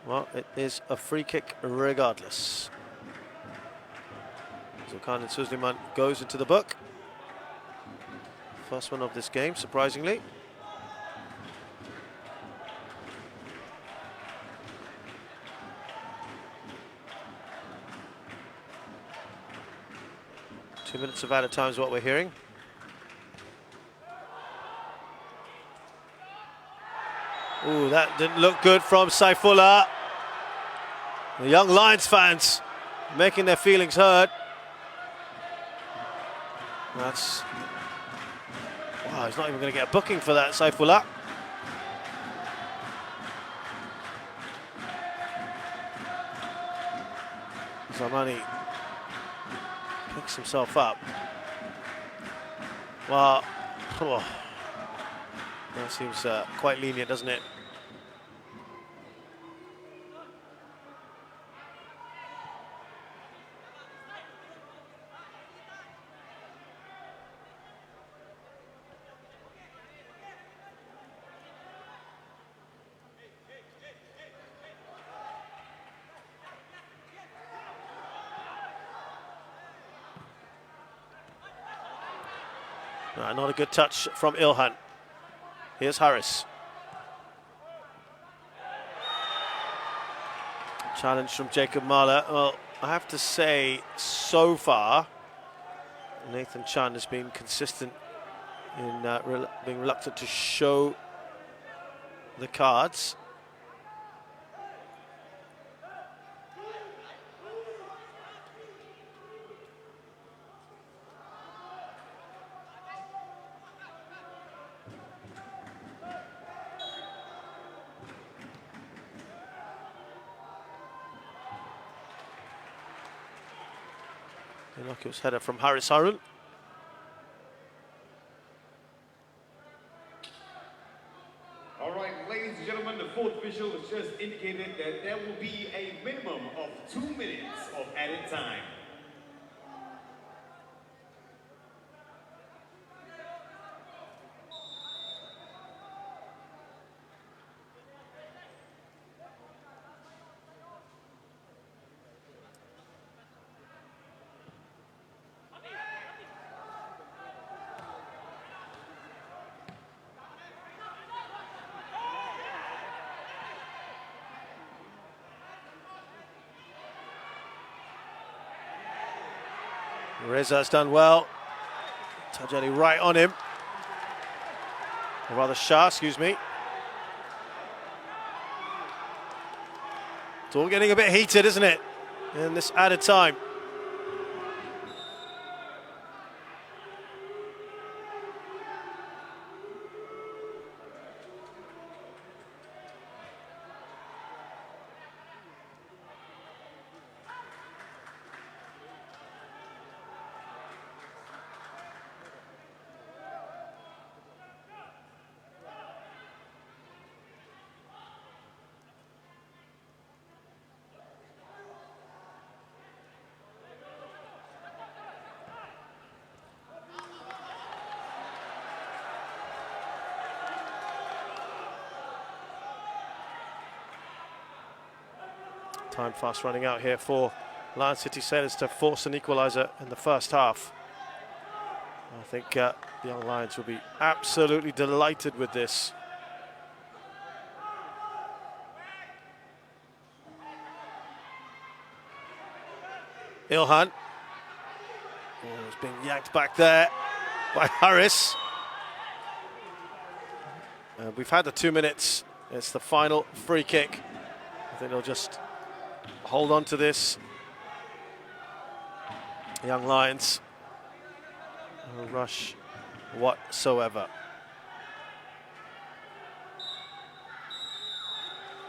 Well, it is a free kick regardless. Zulkarnain Suzliman goes into the book. First one of this game, surprisingly. Two minutes of added time is what we're hearing. Ooh, that didn't look good from Saifullah. The young Lions fans making their feelings heard. That's... Wow, he's not even going to get a booking for that, Saifullah. Zamani picks himself up. Well, that seems quite lenient, doesn't it? Not a good touch from Ilhan. Here's Harris. Challenge from Jacob Mahler. Well, I have to say, so far, Nathan Chan has been consistent in being reluctant to show the cards. Innocuous header from Haris Harun.
All right, ladies and gentlemen, the fourth official has just indicated that there will be a minimum of 2 minutes of added time.
Reza's done well. Tajani right on him. Or rather Shah, excuse me. It's all getting a bit heated, isn't it? In this added time. Time fast running out here for Lion City Sailors to force an equaliser in the first half. I think the young Lions will be absolutely delighted with this. Ilhan. Oh, it's being yanked back there by Harris. We've had the 2 minutes. It's the final free kick. I think they'll just hold on to this. Young Lions. No rush whatsoever.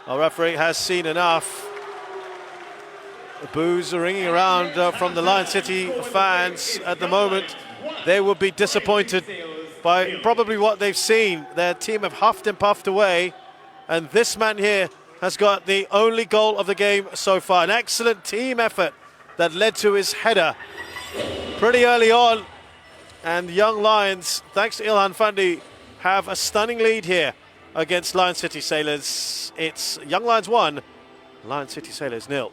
Our referee has seen enough. The boos are ringing around from the Lion City fans at the moment. They will be disappointed by probably what they've seen. Their team have huffed and puffed away, and this man here has got the only goal of the game so far. An excellent team effort that led to his header pretty early on. And Young Lions, thanks to Ilhan Fandi, have a stunning lead here against Lion City Sailors. It's Young Lions 1, Lion City Sailors 0.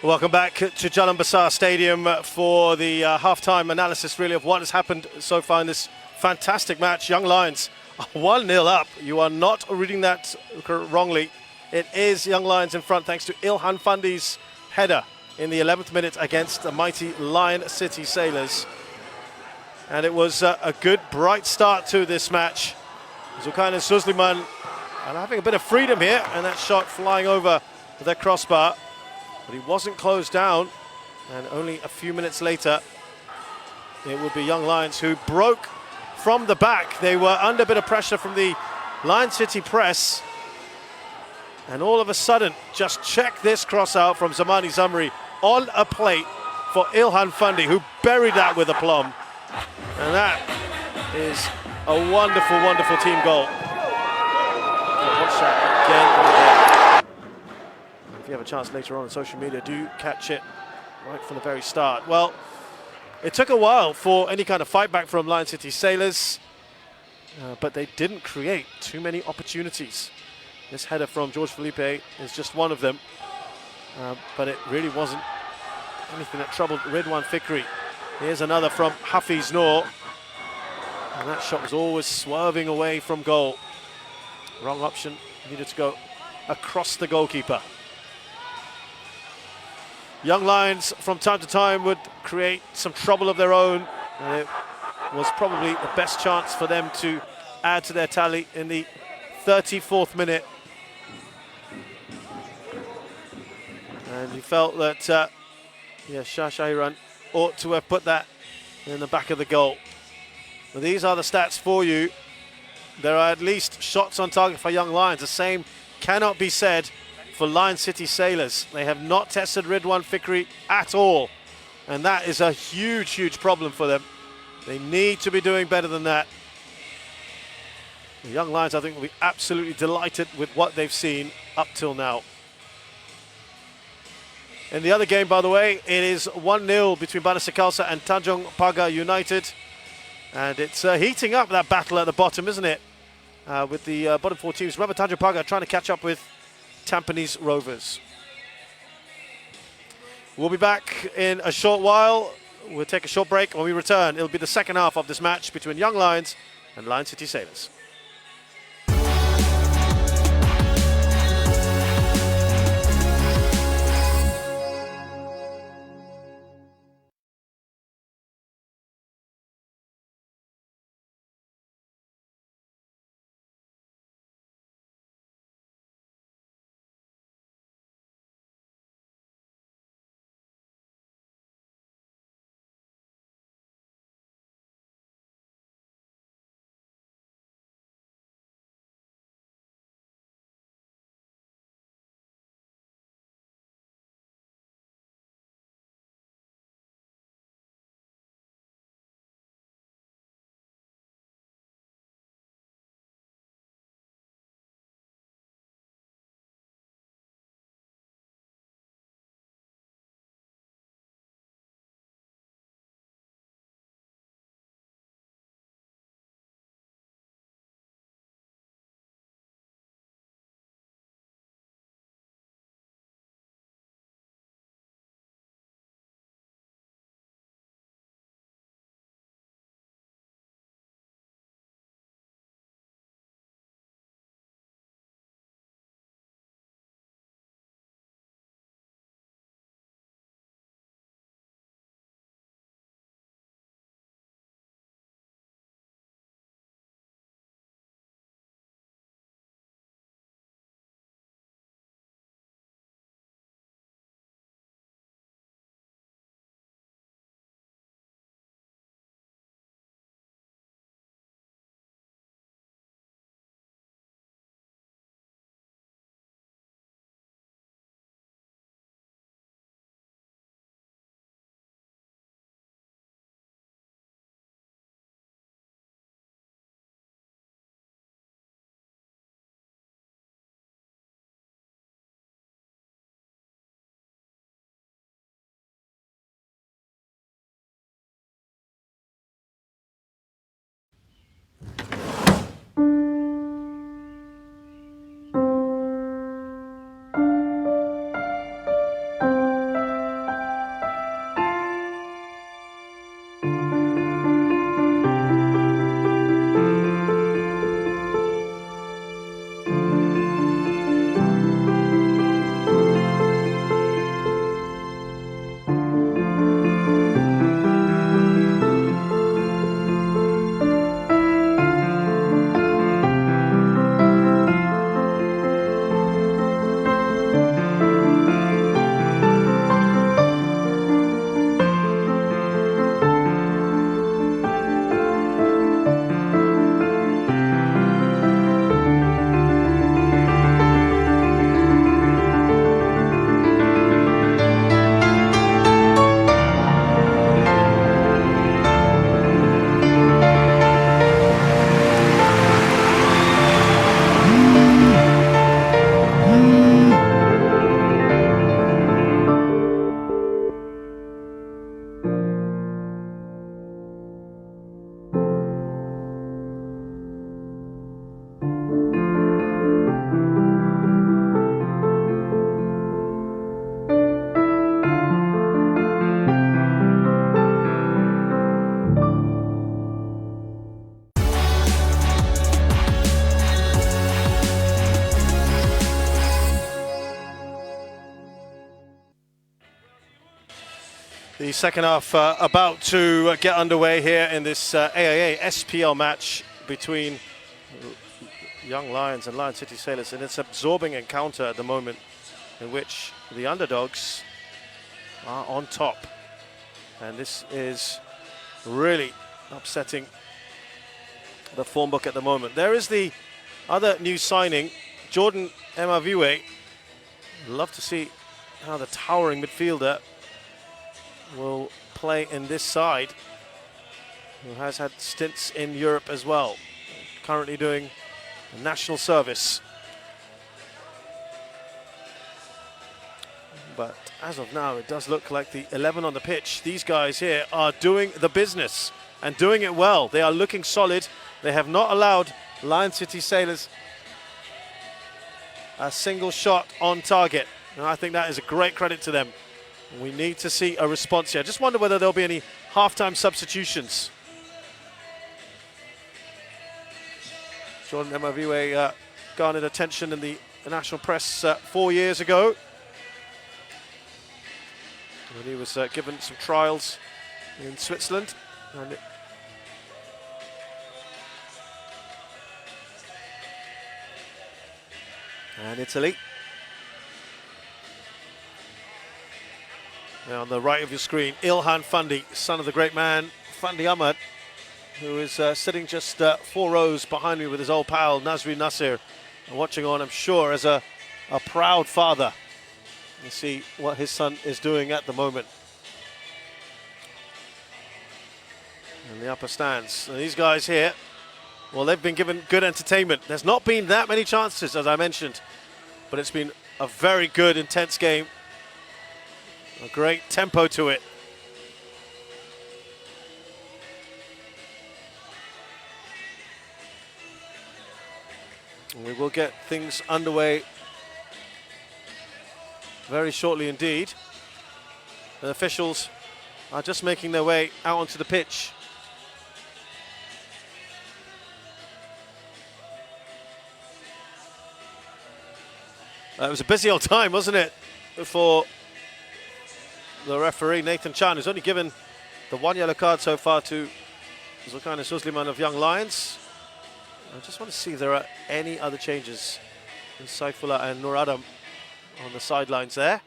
Welcome back to Jalan Besar Stadium for the halftime analysis, really, of what has happened so far in this fantastic match. Young Lions are 1-0 up. You are not reading that wrongly. It is Young Lions in front thanks to Ilhan Fundi's header in the 11th minute against the mighty Lion City Sailors. And it was a good, bright start to this match. Zulkarnain Suzliman having a bit of freedom here, and that shot flying over the crossbar. But he wasn't closed down, and only a few minutes later, it would be Young Lions who broke from the back. They were under a bit of pressure from the Lion City press, and all of a sudden, just check this cross out from Zamani Zamri on a plate for Ilhan Fundi, who buried that with aplomb. And that is a wonderful, wonderful team goal. Watch that again and again. If you have a chance later on social media, do catch it right from the very start. Well, it took a while for any kind of fight back from Lion City Sailors, but they didn't create too many opportunities. This header from George Felipe is just one of them, but it really wasn't anything that troubled Ridwan Fikri. Here's another from Hafiz Noor, and that shot was always swerving away from goal. Wrong option, needed to go across the goalkeeper. Young Lions from time to time would create some trouble of their own, and it was probably the best chance for them to add to their tally in the 34th minute. And he felt that Shah Shahiran ought to have put that in the back of the goal. But these are the stats for you. There are at least shots on target for Young Lions. The same cannot be said for Lion City Sailors. They have not tested Ridwan Fikri at all, and that is a huge, huge problem for them. They need to be doing better than that. The Young Lions, I think, will be absolutely delighted with what they've seen up till now. In the other game, by the way, it is 1-0 between Banasa Khalsa and Tanjung Pagar United, and it's heating up, that battle at the bottom, isn't it? With the bottom four teams. Remember, Tanjung Pagar trying to catch up with Tampines Rovers. We'll be back in a short while. We'll take a short break. When we return, it'll be the second half of this match between Young Lions and Lion City Sailors. The second half about to get underway here in this AIA SPL match between Young Lions and Lion City Sailors, and it's an absorbing encounter at the moment in which the underdogs are on top, and this is really upsetting the form book at the moment. There is the other new signing, Jordan Emaviwe. Love to see how the towering midfielder will play in this side, who has had stints in Europe as well, currently doing national service. But as of now, it does look like the 11 on the pitch. These guys here are doing the business and doing it well. They are looking solid. They have not allowed Lion City Sailors a single shot on target, and I think that is a great credit to them. We need to see a response here. I just wonder whether there'll be any half-time substitutions. Jordan Emaviwe garnered attention in the national press 4 years ago, when he was given some trials in Switzerland. And Italy. Now on the right of your screen, Ilhan Fundi, son of the great man Fundi Ahmad, who is sitting just 4 rows behind me with his old pal Nazri Nasir, and watching on, I'm sure, as a proud father. You see what his son is doing at the moment in the upper stands. And these guys here, well, they've been given good entertainment. There's not been that many chances, as I mentioned, but it's been a very good, intense game. A great tempo to it. And we will get things underway very shortly indeed. The officials are just making their way out onto the pitch. It was a busy old time, wasn't it, for the referee, Nathan Chan, who's only given the 1 yellow card so far to Zulkarnain Suliman of Young Lions. I just want to see if there are any other changes. Saifullah and Nur Adam on the sidelines there.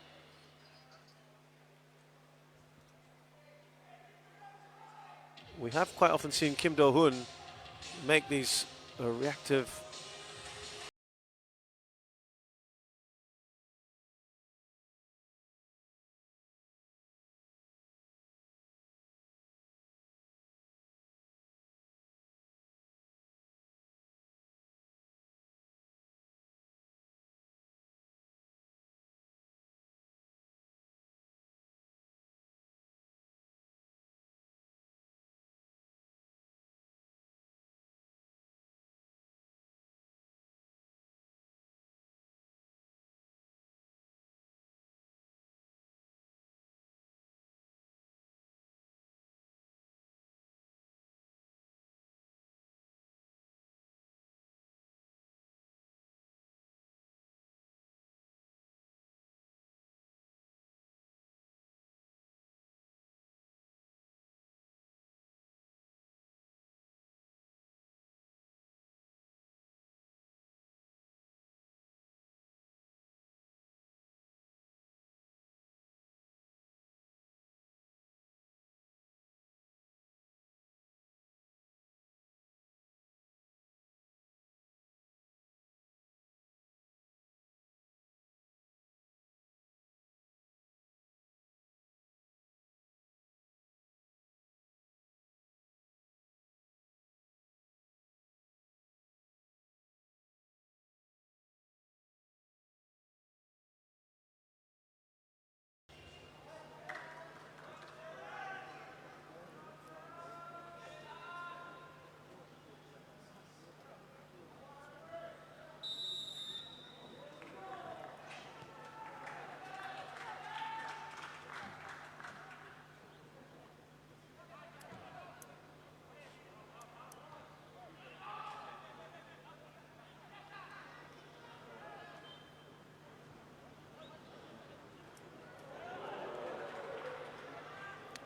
We have quite often seen Kim Do-hoon make these reactive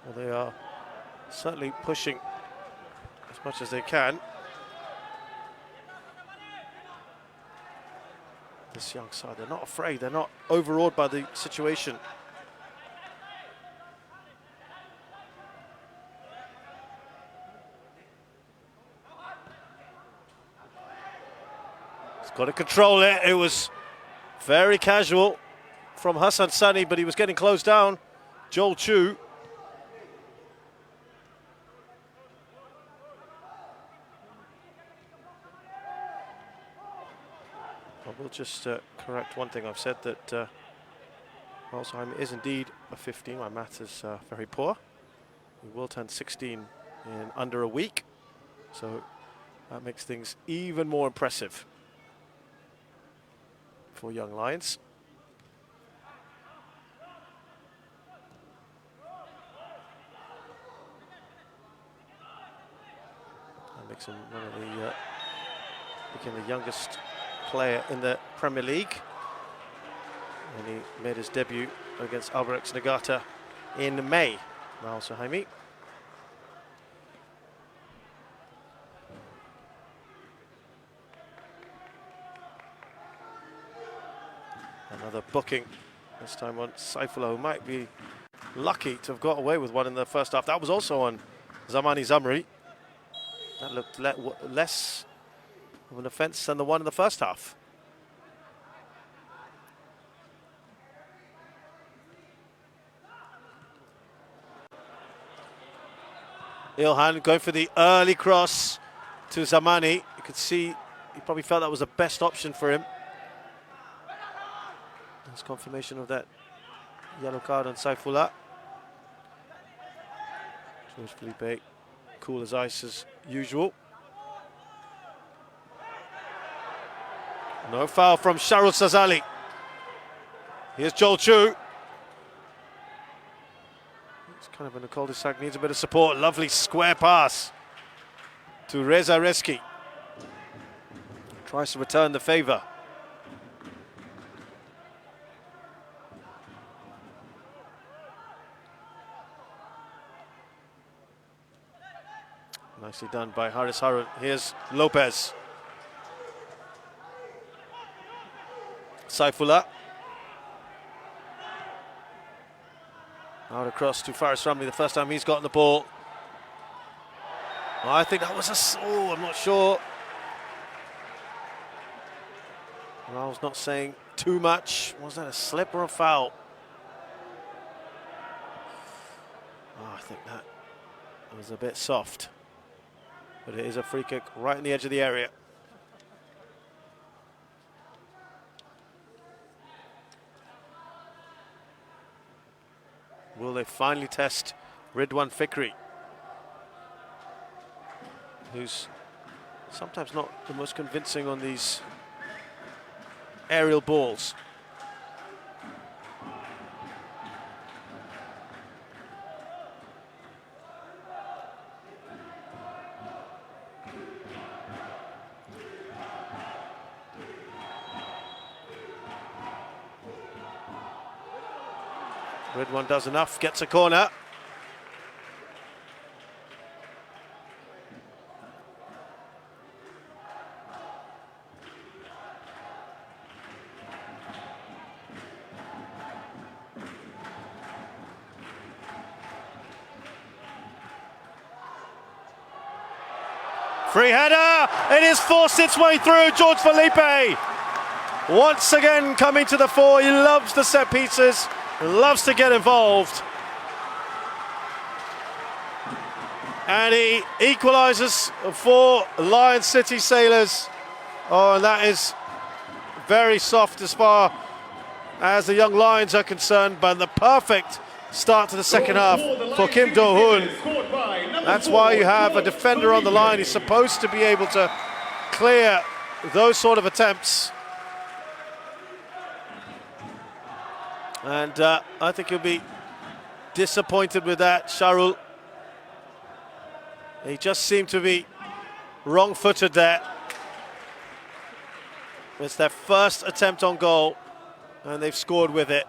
Well, they are certainly pushing as much as they can. This young side, they're not afraid, they're not overawed by the situation. He's got to control it. It was very casual from Hassan Sani, but he was getting closed down. Joel Chu. I will just correct one thing I've said, that Alzheimer is indeed a 15. My maths is very poor. He will turn 16 in under a week, so that makes things even more impressive for young Lions. That makes him one of the became the youngest player in the Premier League, and he made his debut against Albrecht Nagata in May. Mal Suhaimi. Another booking, this time on Saifullah, who might be lucky to have got away with one in the first half. That was also on Zamani Zamri. That looked less of an offence than the one in the first half. Ilhan going for the early cross to Zamani. You could see he probably felt that was the best option for him. There's confirmation of that yellow card on Saifullah. George Felipe, cool as ice as usual. No foul from Sharul Sazali. Here's Joel Chu. He's kind of in a cul-de-sac, needs a bit of support. Lovely square pass to Reza Reski. Tries to return the favour. Nicely done by Haris Harun. Here's Lopez. Saifullah. Out across to Faris Ramli, the first time he's gotten the ball. I think that was I'm not sure. I was not saying too much. Was that a slip or a foul? I think that was a bit soft. But it is a free kick right in the edge of the area. Will they finally test Ridwan Fikri, who's sometimes not the most convincing on these aerial balls? Ridwan does enough, gets a corner. Free header, it is forced its way through. George Felipe once again coming to the fore. He loves the set pieces, loves to get involved. And he equalises for Lion City Sailors. Oh, and that is very soft as far as the young Lions are concerned, but the perfect start to the second half for Kim Do-hoon. That's why you have a defender on the line. He's supposed to be able to clear those sort of attempts. And I think he'll be disappointed with that, Sharul. He just seemed to be wrong-footed there. It's their first attempt on goal, and they've scored with it.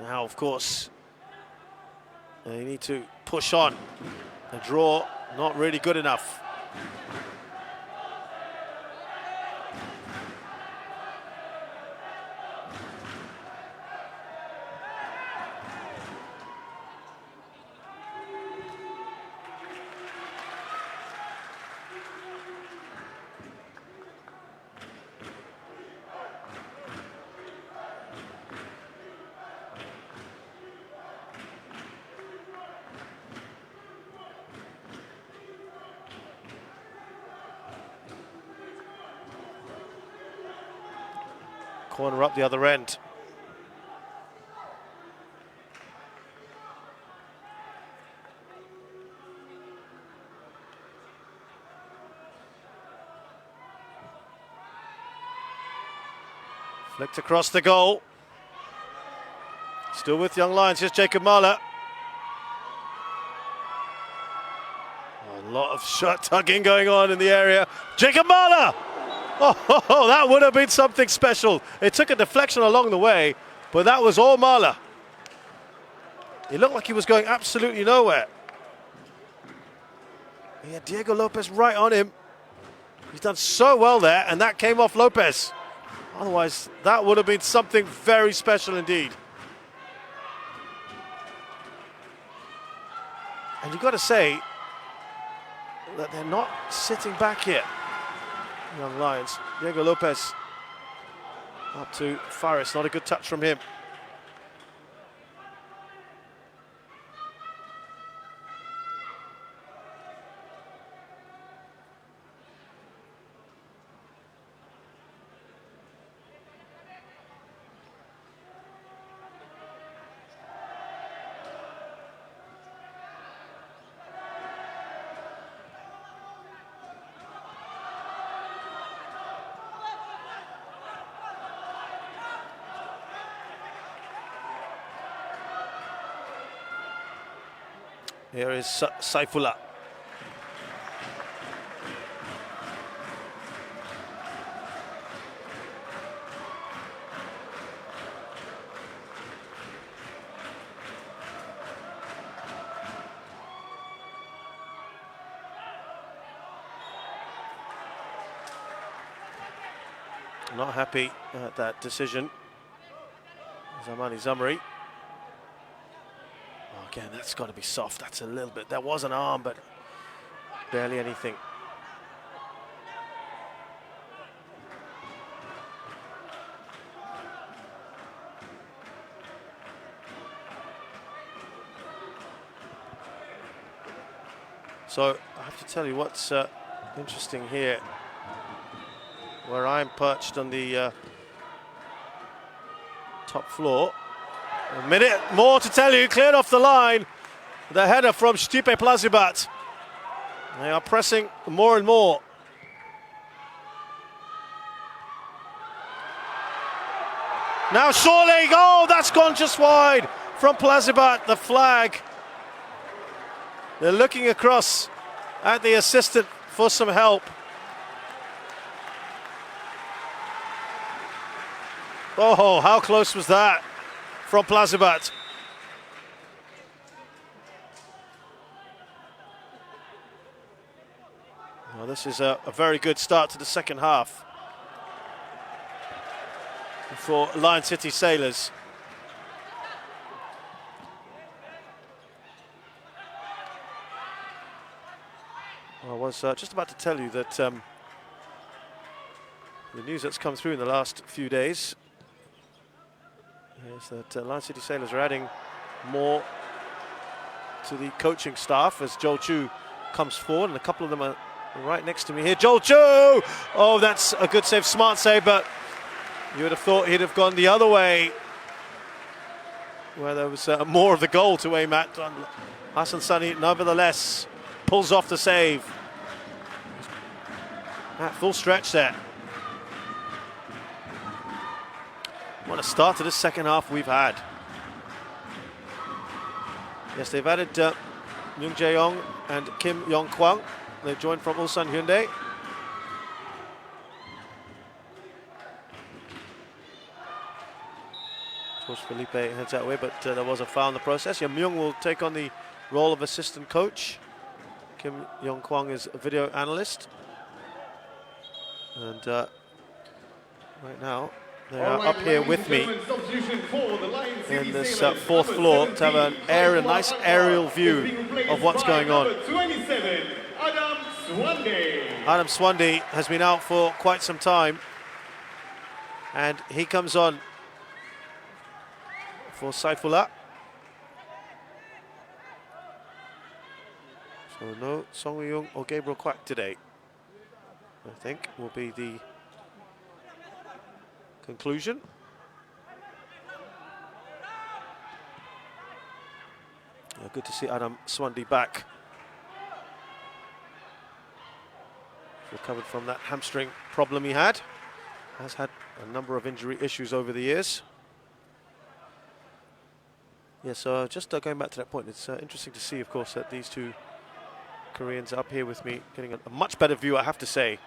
Now, of course, they need to push on. The draw, not really good enough. Corner up the other end. Flicked across the goal. Still with Young Lions, here's Jacob Mahler. A lot of shot tugging going on in the area. Jacob Mahler! Oh, that would have been something special. It took a deflection along the way, but that was all Mahler. He looked like he was going absolutely nowhere. He had Diego Lopez right on him. He's done so well there, and that came off Lopez. Otherwise, that would have been something very special indeed. And you've got to say that they're not sitting back here. Young Lions. Diego Lopez up to Faris. Not a good touch from him. Here is Saifullah. Not happy at that decision. Zamani Zamri. Again, that's got to be soft. That's a little bit. That was an arm, but barely anything. So I have to tell you what's interesting here, where I'm perched on the top floor. A minute more to tell you, cleared off the line. The header from Stipe Plazibat. They are pressing more and more. Now surely, oh, that's gone just wide from Plazibat, the flag. They're looking across at the assistant for some help. Oh, how close was that from Plazibat? Well, this is a very good start to the second half for Lion City Sailors. I was just about to tell you that the news that's come through in the last few days is that Lion City Sailors are adding more to the coaching staff as Joel Chu comes forward, and a couple of them are right next to me here. Joel Chu! Oh, that's a good save, smart save, but you would have thought he'd have gone the other way, where there was more of the goal to aim at. Hassan Sani, nevertheless, pulls off the save. At full stretch there. What a start to this second half we've had. Yes, they've added Myung Jae-yong and Kim Yong-kwang. They've joined from Ulsan Hyundai. Of George Felipe heads that way, but there was a foul in the process. Yam Myung will take on the role of assistant coach. Kim Yong Kwang is a video analyst. And right now, they are up here with me in this fourth floor to have a nice aerial view of what's going on. Adam Swandi has been out for quite some time, and he comes on for Saifullah. So no Song Woo-young or Gabriel Kwak today, I think, will be the conclusion. Yeah, good to see Adam Swandi back. Recovered from that hamstring problem he had. Has had a number of injury issues over the years. Yeah, so just going back to that point, it's interesting to see, of course, that these two Koreans up here with me, getting a much better view, I have to say.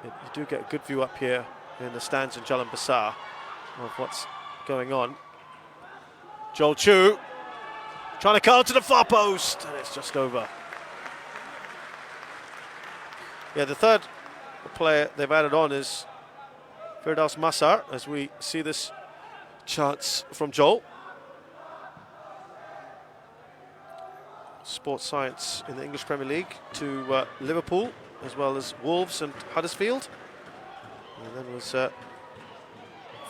You do get a good view up here in the stands in Jalan Besar of what's going on. Joel Chu trying to curl to the far post, and it's just over. Yeah, the third player they've added on is Firdaus Masar, as we see this chance from Joel. Sports science in the English Premier League to Liverpool, as well as Wolves and Huddersfield. And then was a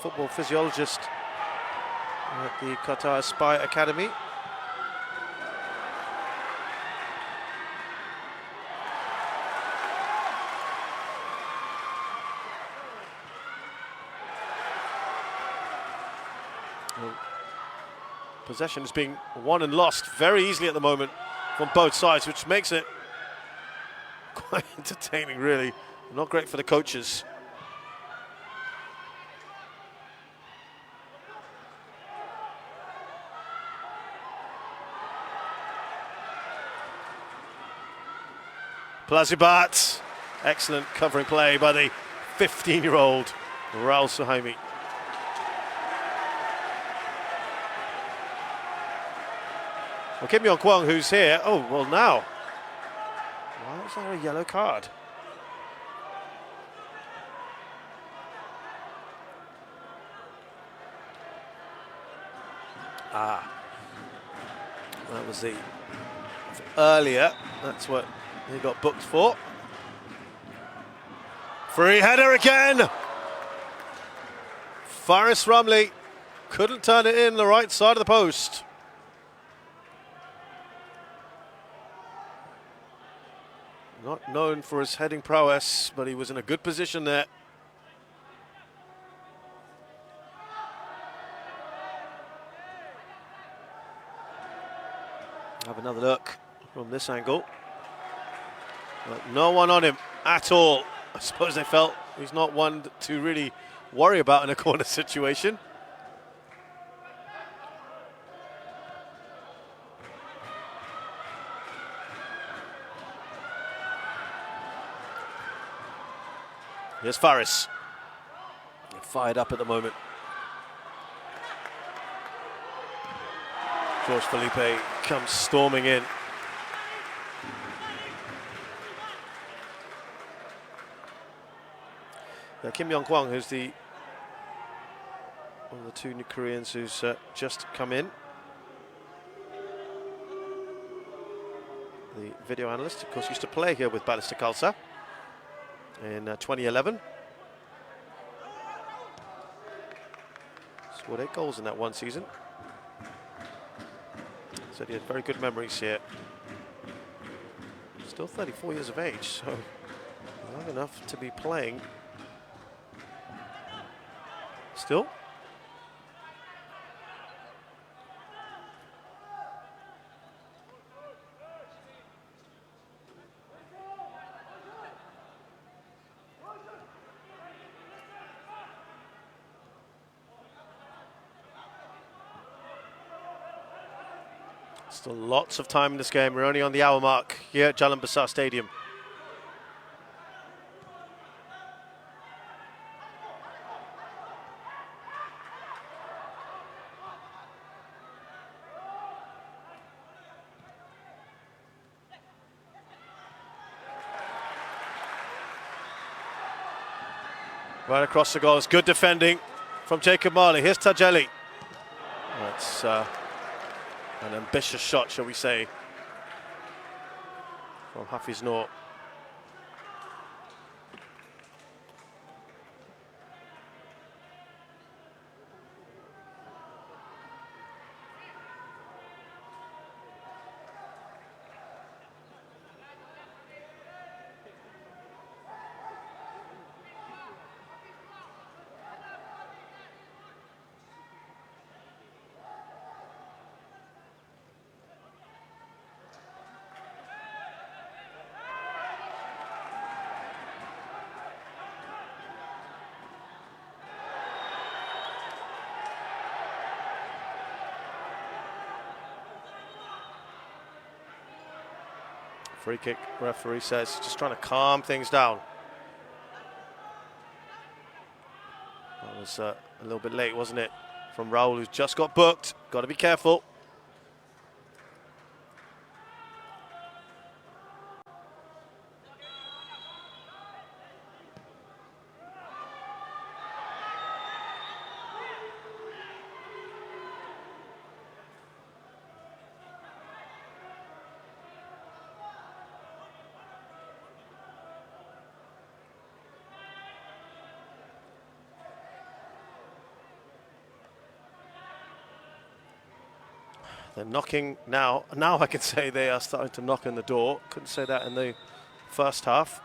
football physiologist at the Qatar Spy Academy. Possession is being won and lost very easily at the moment from both sides, which makes it quite entertaining, really. Not great for the coaches. Plazibat, excellent covering play by the 15-year-old Raul Suhaimi. Well, Kim Yong Kwang, who's here. Oh, well, now. Why is there a yellow card? Ah. That was the earlier. That's what he got booked for. Free header again. Faris Ramli couldn't turn it in the right side of the post. Not known for his heading prowess, but he was in a good position there. Have another look from this angle. But no one on him at all. I suppose they felt he's not one to really worry about in a corner situation. Here's Faris. Fired up at the moment. George Felipe comes storming in. Now, Kim Yong Kwang, who's one of the two new Koreans who's just come in. The video analyst, of course, used to play here with Balista Khalsa in 2011. Scored 8 goals in that one season. Said he had very good memories here. Still 34 years of age, so young enough to be playing still. Still lots of time in this game. We're only on the hour mark here at Jalan Besar Stadium. Right across the goals. Good defending from Jacob Marley. Here's Tajeli. That's an ambitious shot, shall we say, from Hafiz Noor. Free kick, referee says, just trying to calm things down. That was a little bit late, wasn't it? From Raul, who's just got booked. Got to be careful. They're knocking now. Now I can say they are starting to knock on the door. Couldn't say that in the first half.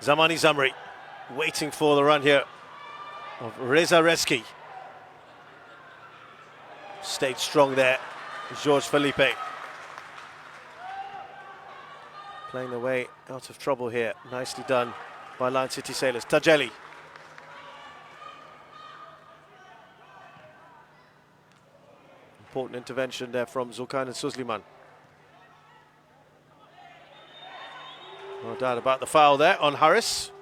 Zamani Zamri waiting for the run here of Reza Reski. Stayed strong there, George Felipe. Playing the way out of trouble here. Nicely done by Lion City Sailors. Tajeli. Important intervention there from Zulkan and Suzliman. No doubt about the foul there on Harris.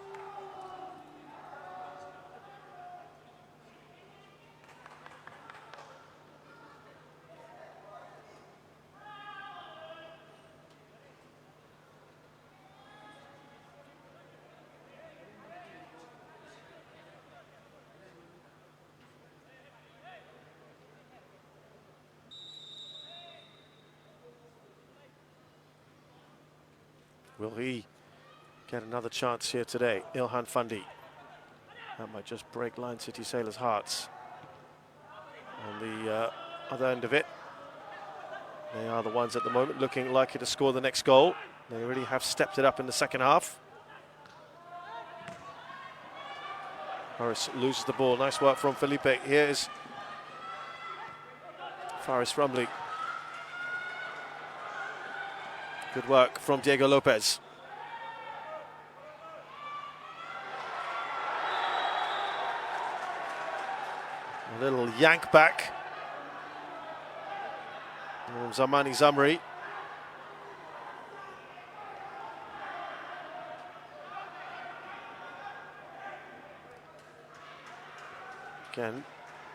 Will he get another chance here today? Ilhan Fundi. That might just break Lion City Sailors' hearts. On the other end of it, they are the ones at the moment looking likely to score the next goal. They already have stepped it up in the second half. Harris loses the ball. Nice work from Felipe. Here is Faris Rumley. Good work from Diego Lopez. A little yank back from Zamani Zamri. Again,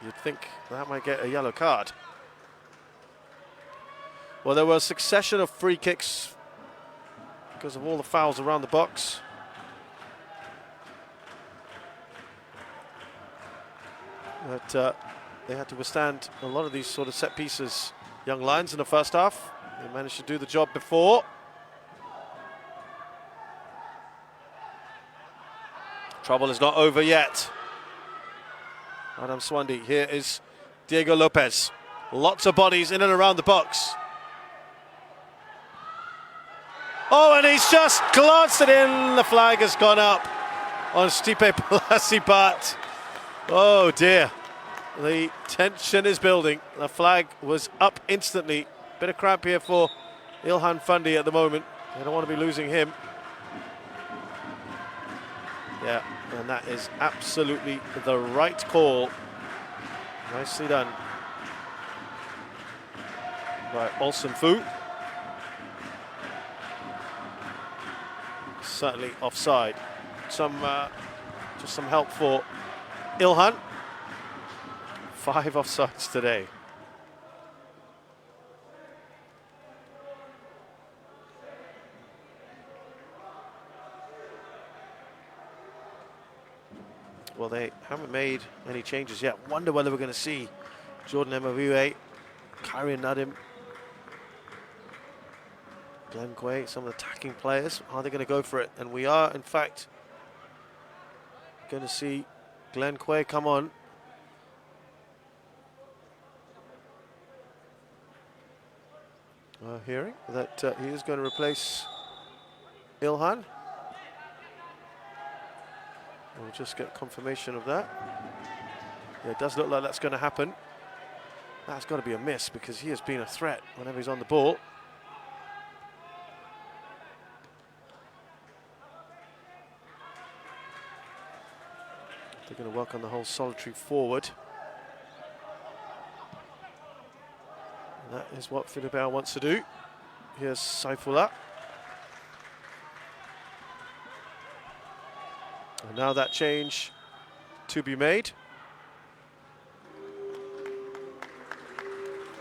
you'd think that might get a yellow card. Well, there were a succession of free kicks because of all the fouls around the box. But they had to withstand a lot of these sort of set pieces, young Lions, in the first half. They managed to do the job before. Trouble is not over yet. Adam Swandi. Here is Diego Lopez. Lots of bodies in and around the box. Oh, and he's just glanced it in. The flag has gone up on Stipe Palasipat. Oh dear. The tension is building. The flag was up instantly. Bit of cramp here for Ilhan Fundi at the moment. They don't want to be losing him. Yeah, and that is absolutely the right call. Nicely done by Olsen Fu. Certainly offside. Some Just some help for Ilhan. 5 offsides today. Well, they haven't made any changes yet. Wonder whether we're going to see Jordan Emaviwe, Kyrian Nadim, Glenn Quay, some of the attacking players. Are they going to go for it? And we are, in fact, going to see Glenn Quay come on. Hearing that he is going to replace Ilhan. We'll just get confirmation of that. Yeah, it does look like that's going to happen. That's got to be a miss because he has been a threat whenever he's on the ball. They're going to work on the whole solitary forward. And that is what Philippine wants to do. Here's Saifullah. And now that change to be made.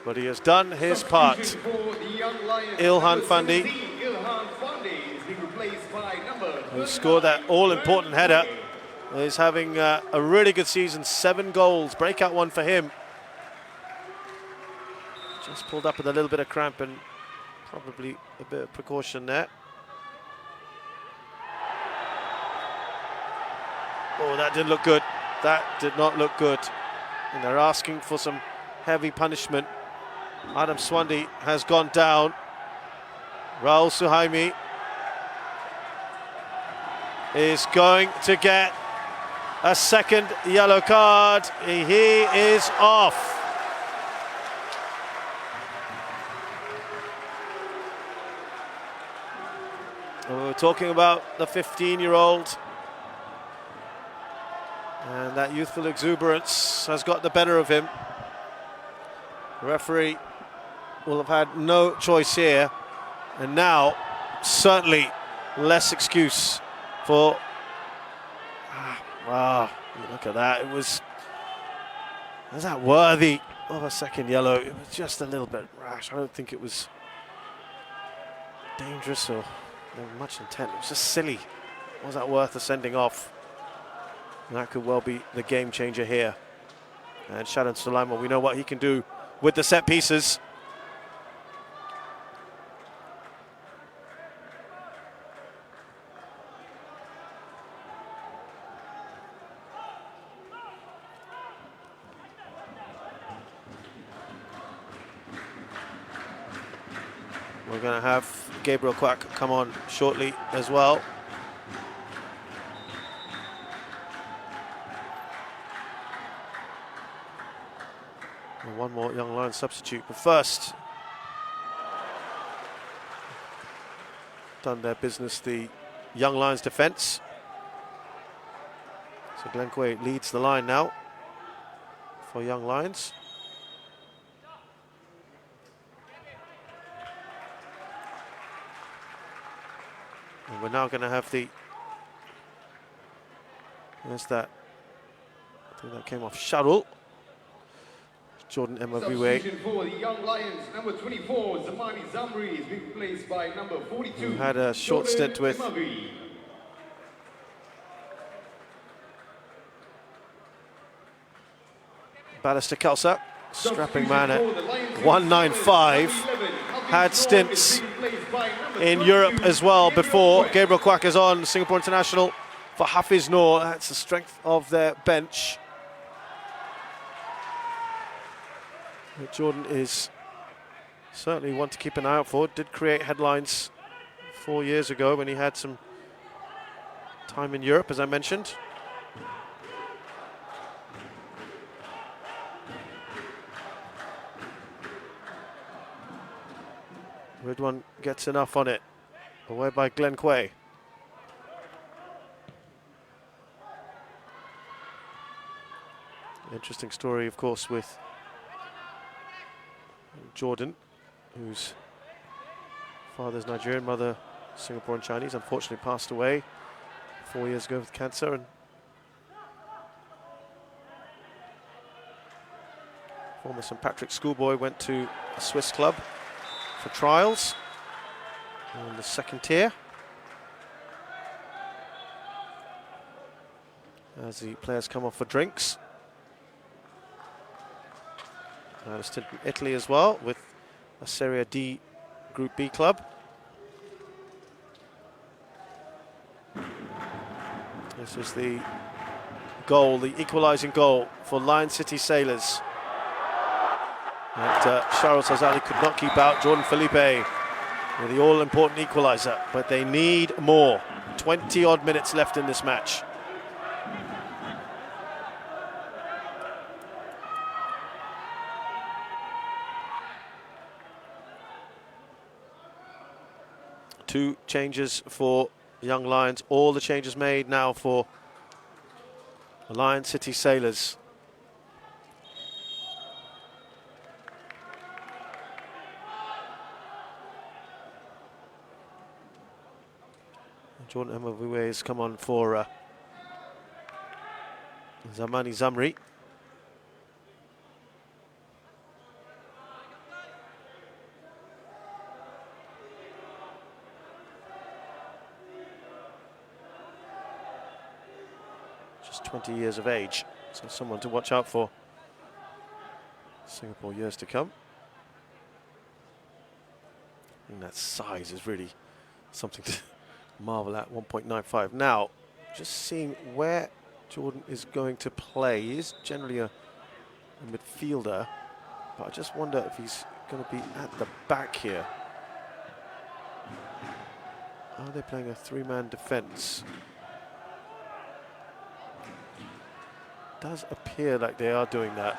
But he has done his part. Ilhan Fandi, who scored that all-important header, is having a really good season. 7 goals, breakout one for him. Just pulled up with a little bit of cramp and probably a bit of precaution there. Oh, that didn't look good. That did not look good. And they're asking for some heavy punishment. Adam Swandi has gone down. Raul Suhaimi is going to get a second yellow card. He is off. We're talking about the 15-year-old. And that youthful exuberance has got the better of him. The referee will have had no choice here. And now, certainly less excuse for... Wow, look at that. Was that worthy of a second yellow? It was just a little bit rash. I don't think it was dangerous or much intent. It was just silly. Was that worth a sending off? And that could well be the game changer here. And Shadan Sulaiman, we know what he can do with the set pieces. We're going to have Gabriel Quack come on shortly as well. And one more Young Lions substitute, but first, done their business, the Young Lions defence. So Glenn Quay leads the line now for Young Lions. And we're now going to have the... There's that. I think that came off Sharul. Jordan
Substitution for the Young Lions, number 24, Zamani Zamri is being replaced by number 42.
Who had a short stint with Ballister Khalsa, strapping man at 195. Had stints in Europe as well before. Gabriel Quack is on, Singapore international for Hafiz Noor. That's the strength of their bench. Jordan is certainly one to keep an eye out for. Did create headlines 4 years ago when he had some time in Europe, as I mentioned. Ridwan gets enough on it. Away by Glenn Quay. Interesting story, of course, with Jordan, whose father's Nigerian, mother Singaporean Chinese, unfortunately passed away 4 years ago with cancer, and Former St Patrick's schoolboy went to a Swiss club for trials in the second tier. As the players come off for drinks. A stint in Italy as well with a Serie D Group B club. This is the goal, the equalising goal for Lion City Sailors. And Charles Azali could not keep out Jordan Felipe with the all-important equaliser, but they need more. 20-odd minutes left in this match. Two changes for Young Lions, all the changes made now for the Lion City Sailors. Jordan Emavue has come on for Zamani Zamri. Just 20 years of age, so someone to watch out for Singapore years to come. And that size is really something to marvel at, 1.95. Now, just seeing where Jordan is going to play. He is generally a midfielder, but I just wonder if he's going to be at the back here. Are they playing a three-man defence? Does appear like they are doing that.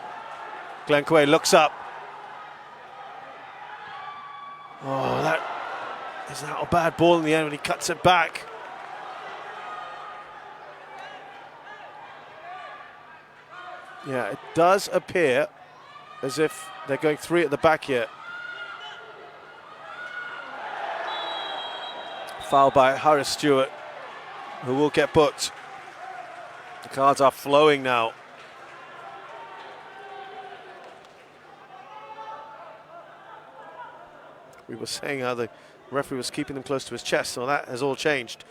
Glenn Quay looks up. Oh, that is not a bad ball in the end when he cuts it back. Yeah, it does appear as if they're going three at the back here. Foul by Harris Stewart, who will get booked. The cards are flowing now. We were saying how the referee was keeping them close to his chest, so that has all changed.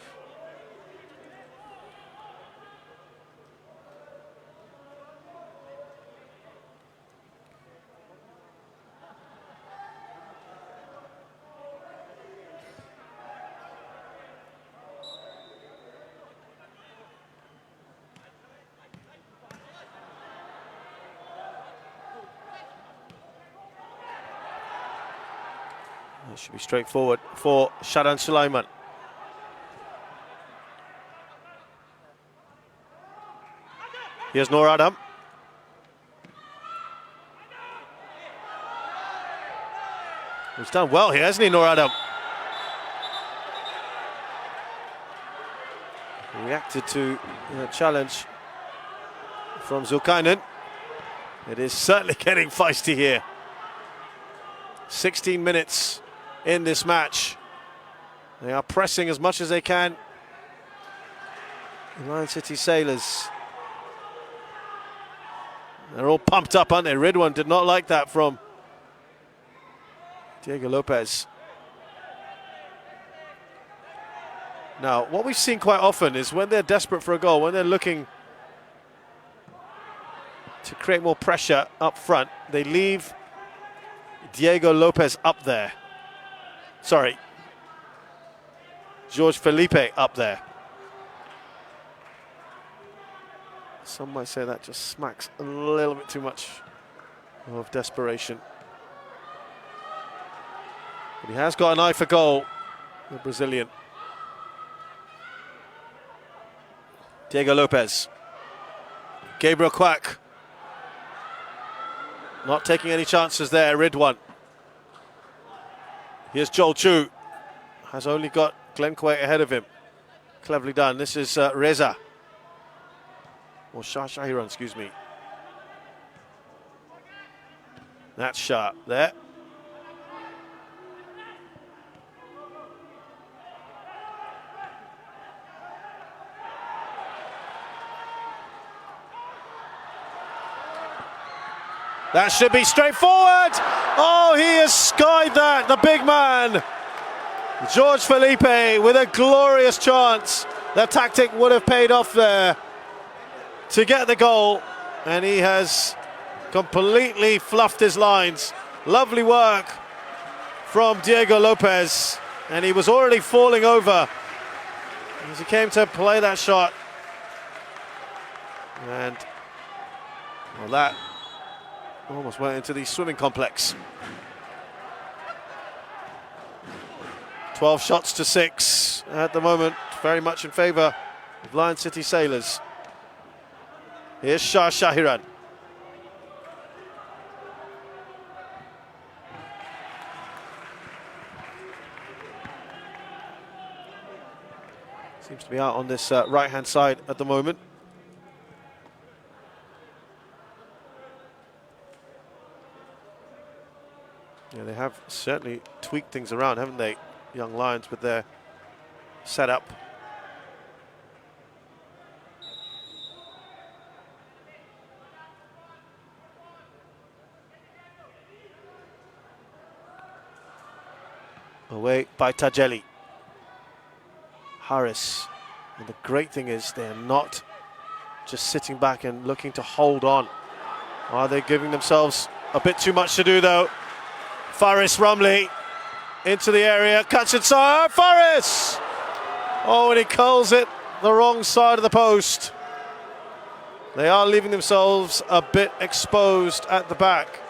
It should be straightforward for Shadan Sulaiman. Here's Noor Adam. He's done well here, hasn't he, Noor Adam? Reacted to the challenge from Zulkainen. It is certainly getting feisty here. 16 minutes in this match. They are pressing as much as they can. The Lion City Sailors. They're all pumped up, aren't they? Ridwan did not like that from Diego Lopez. Now, what we've seen quite often is when they're desperate for a goal, when they're looking to create more pressure up front, they leave Diego Lopez up there. Sorry, George Felipe up there. Some might say that just smacks a little bit too much of desperation. But he has got an eye for goal, the Brazilian. Diego Lopez. Gabriel Quack. Not taking any chances there, Ridwan. Here's Joel Chu. Has only got Glenn Quay ahead of him. Cleverly done. This is Reza. Or Shah Shahiran, excuse me. That's sharp there. That should be straightforward. Oh, he has skied that, the big man. George Felipe with a glorious chance. The tactic would have paid off there to get the goal, and he has completely fluffed his lines. Lovely work from Diego Lopez, and he was already falling over as he came to play that shot. And well, that almost went into the swimming complex. 12 shots to 6 at the moment, very much in favour of Lion City Sailors. Here's Shah Shahiran. Seems to be out on this right-hand side at the moment. Yeah, they have certainly tweaked things around, haven't they, Young Lions, with their setup. Away by Tajeli. Harris. And the great thing is they're not just sitting back and looking to hold on. Are they giving themselves a bit too much to do, though? Faris Rumley into the area, cuts inside, Faris! Oh, and he curls it the wrong side of the post. They are leaving themselves a bit exposed at the back.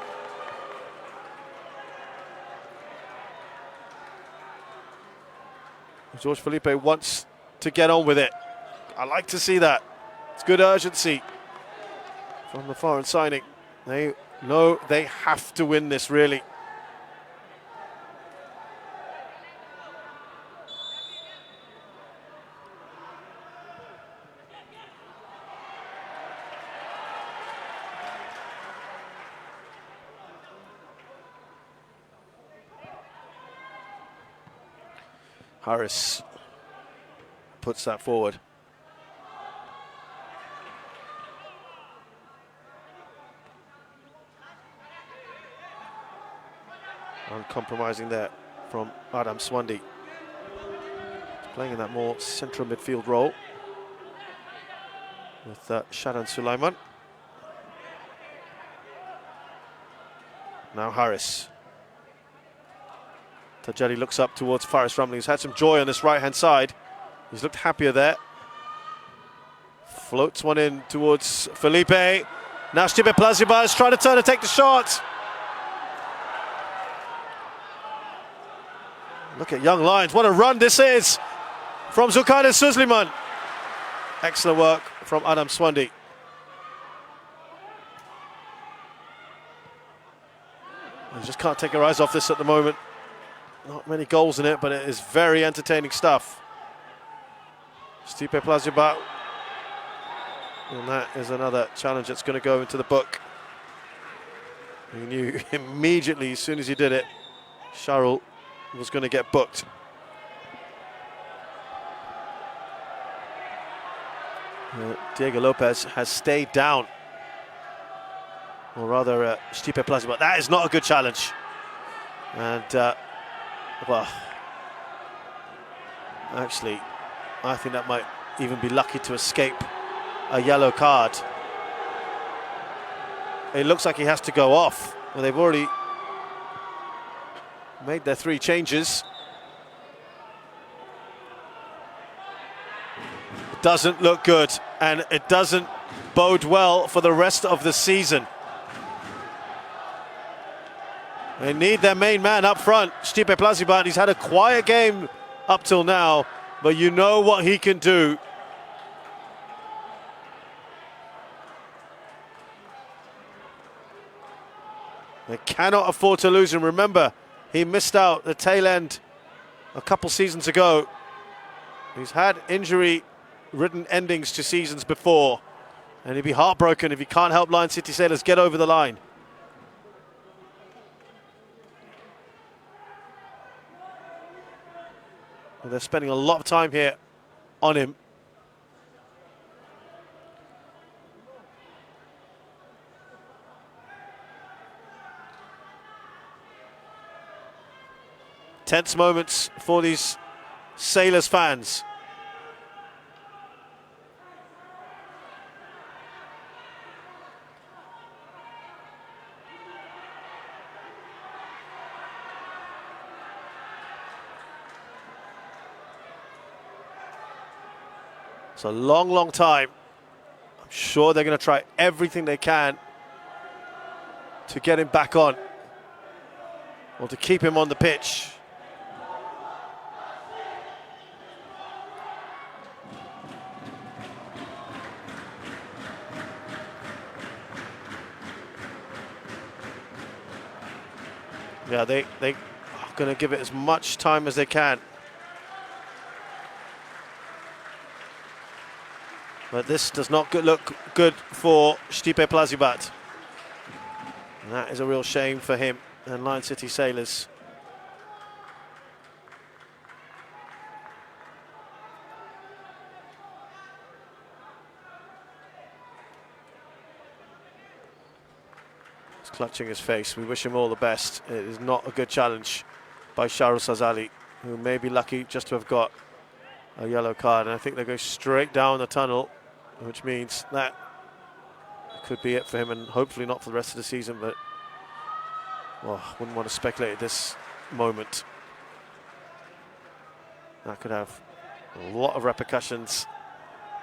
George Felipe wants to get on with it. I like to see that. It's good urgency from the foreign signing. They know they have to win this, really. Harris puts that forward. Uncompromising there from Adam Swandi. Playing in that more central midfield role with Sharan Sulaiman. Now Harris. Tajeli looks up towards Faris Rumley, who's had some joy on this right-hand side. He's looked happier there. Floats one in towards Felipe. Now Stipe Plaziba is trying to turn and take the shot. Look at Young Lions, what a run this is from Zulkarnain Suzliman. Excellent work from Adam Swandi. They just can't take their eyes off this at the moment. Not many goals in it, but it is very entertaining stuff. Stipe Plaziba. And that is another challenge that's going to go into the book. He knew immediately, as soon as he did it, Sharul was going to get booked. Diego Lopez has stayed down. Or rather, Stipe Plaziba. That is not a good challenge. And well, actually, I think that might even be lucky to escape a yellow card. It looks like he has to go off. Well, they've already made their 3 changes. It doesn't look good, and it doesn't bode well for the rest of the season. They need their main man up front, Stipe Plaziba. He's had a quiet game up till now, but you know what he can do. They cannot afford to lose him. Remember, he missed out the tail end a couple seasons ago. He's had injury-ridden endings to seasons before, and he'd be heartbroken if he can't help Lion City Sailors get over the line. And they're spending a lot of time here on him. Tense moments for these Sailors fans. It's a long, long time. I'm sure they're going to try everything they can to get him back on, or to keep him on the pitch. Yeah, they are going to give it as much time as they can. But this does not look good for Stipe Plazibat. And that is a real shame for him and Lion City Sailors. He's clutching his face. We wish him all the best. It is not a good challenge by Shahrul Sazali, who may be lucky just to have got a yellow card. And I think they go straight down the tunnel, which means that could be it for him, and hopefully not for the rest of the season, but well, wouldn't want to speculate at this moment. That could have a lot of repercussions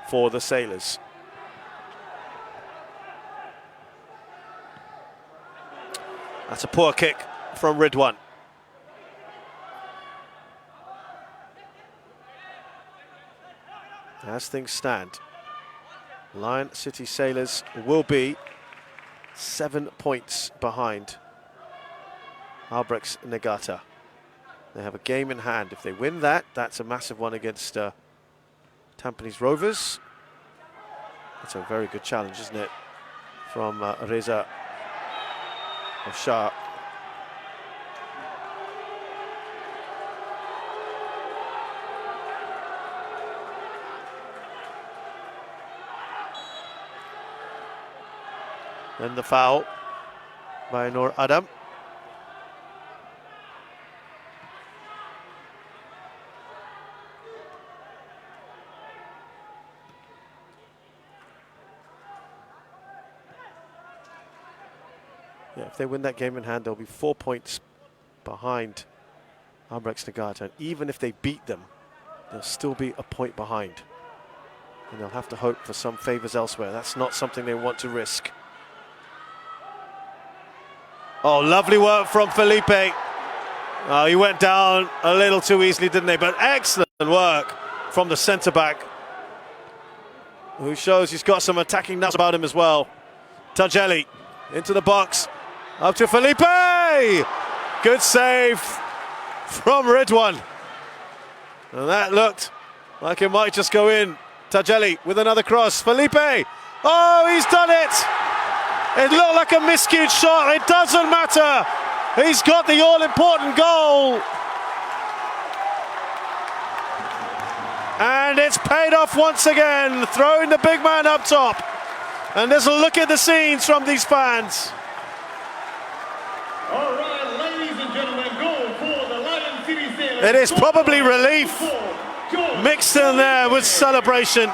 for the Sailors. That's a poor kick from Ridwan. As things stand, Lion City Sailors will be 7 points behind Albrechts Negata. They have a game in hand. If they win that, that's a massive one against Tampines Rovers. That's a very good challenge, isn't it, from Reza Shah. Then the foul by Noor Adam. Yeah, if they win that game in hand, they'll be 4 points behind Albrechts Negata. And even if they beat them, they'll still be a point behind. And they'll have to hope for some favours elsewhere. That's not something they want to risk. Oh, lovely work from Felipe. Oh, he went down a little too easily, didn't he? But excellent work from the centre-back, who shows he's got some attacking nuts about him as well. Tajeli into the box, up to Felipe! Good save from Ridwan. And that looked like it might just go in. Tajeli with another cross. Felipe! Oh, he's done it! It looked like a miscued shot. It doesn't matter. He's got the all-important goal. And it's paid off once again, throwing the big man up top. And there's a look at the scenes from these fans.
All right, ladies and gentlemen, goal for the Lion City Sailors.
It is probably relief mixed in there with celebration.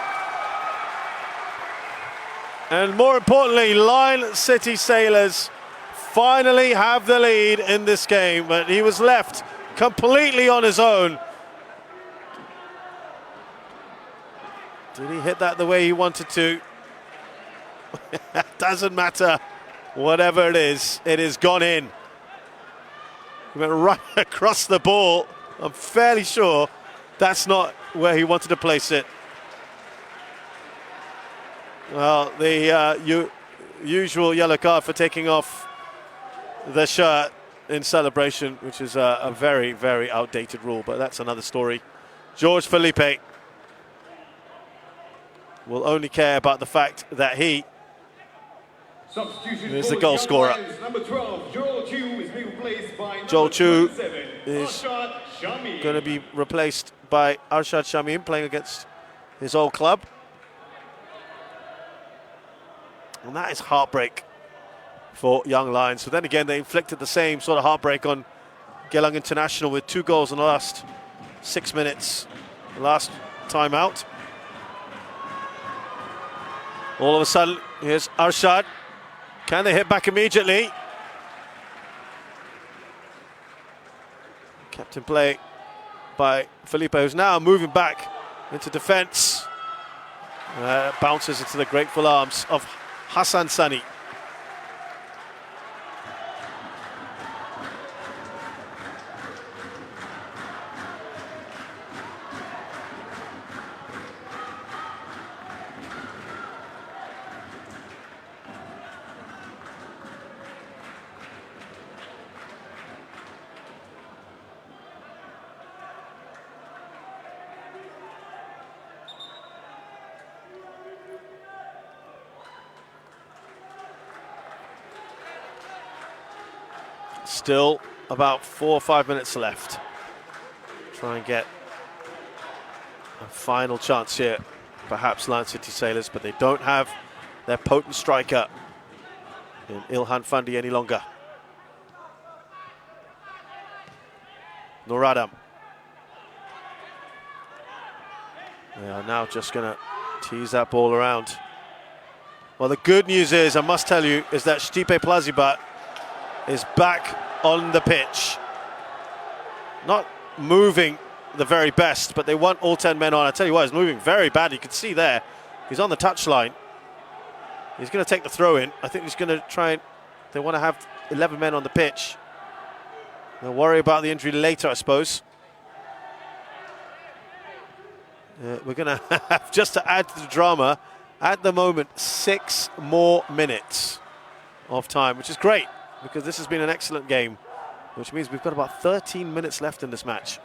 And more importantly, Lion City Sailors finally have the lead in this game, but he was left completely on his own. Did he hit that the way he wanted to? Doesn't matter. Whatever it is gone in. He went right across the ball. I'm fairly sure that's not where he wanted to place it. Well, the usual yellow card for taking off the shirt in celebration, which is a very, very outdated rule, but that's another story. George Felipe will only care about the fact that he is the goal scorer.
Number 12, Joel Chu is being replaced by
Joel Chu
27,
is
Arshad Shamim.
going to be replaced by Arshad Shamim, playing against his old club. And that is heartbreak for young Lions. So then again, they inflicted the same sort of heartbreak on Geelong international with 2 goals in the last 6 minutes. Last time out. All of a sudden, here's Arshad. Can they hit back immediately? Kept in play by Felipe, who's now moving back into defence. Bounces into the grateful arms of Hassan Sani. Still about 4 or 5 minutes left. Try and get a final chance here, perhaps Lion City Sailors, but they don't have their potent striker in Ilhan Fandi any longer. Noradam. They are now just going to tease that ball around. Well, the good news is, I must tell you, is that Stipe Plazibat is back on the pitch. Not moving the very best, but they want all 10 men on. I tell you what, he's moving very bad. You can see there, he's on the touchline. He's going to take the throw in. I think he's going to try and, they want to have 11 men on the pitch. They'll worry about the injury later, I suppose. We're going to have, just to add to the drama, at the moment, 6 more minutes of time, which is great, because this has been an excellent game, which means we've got about 13 minutes left in this match.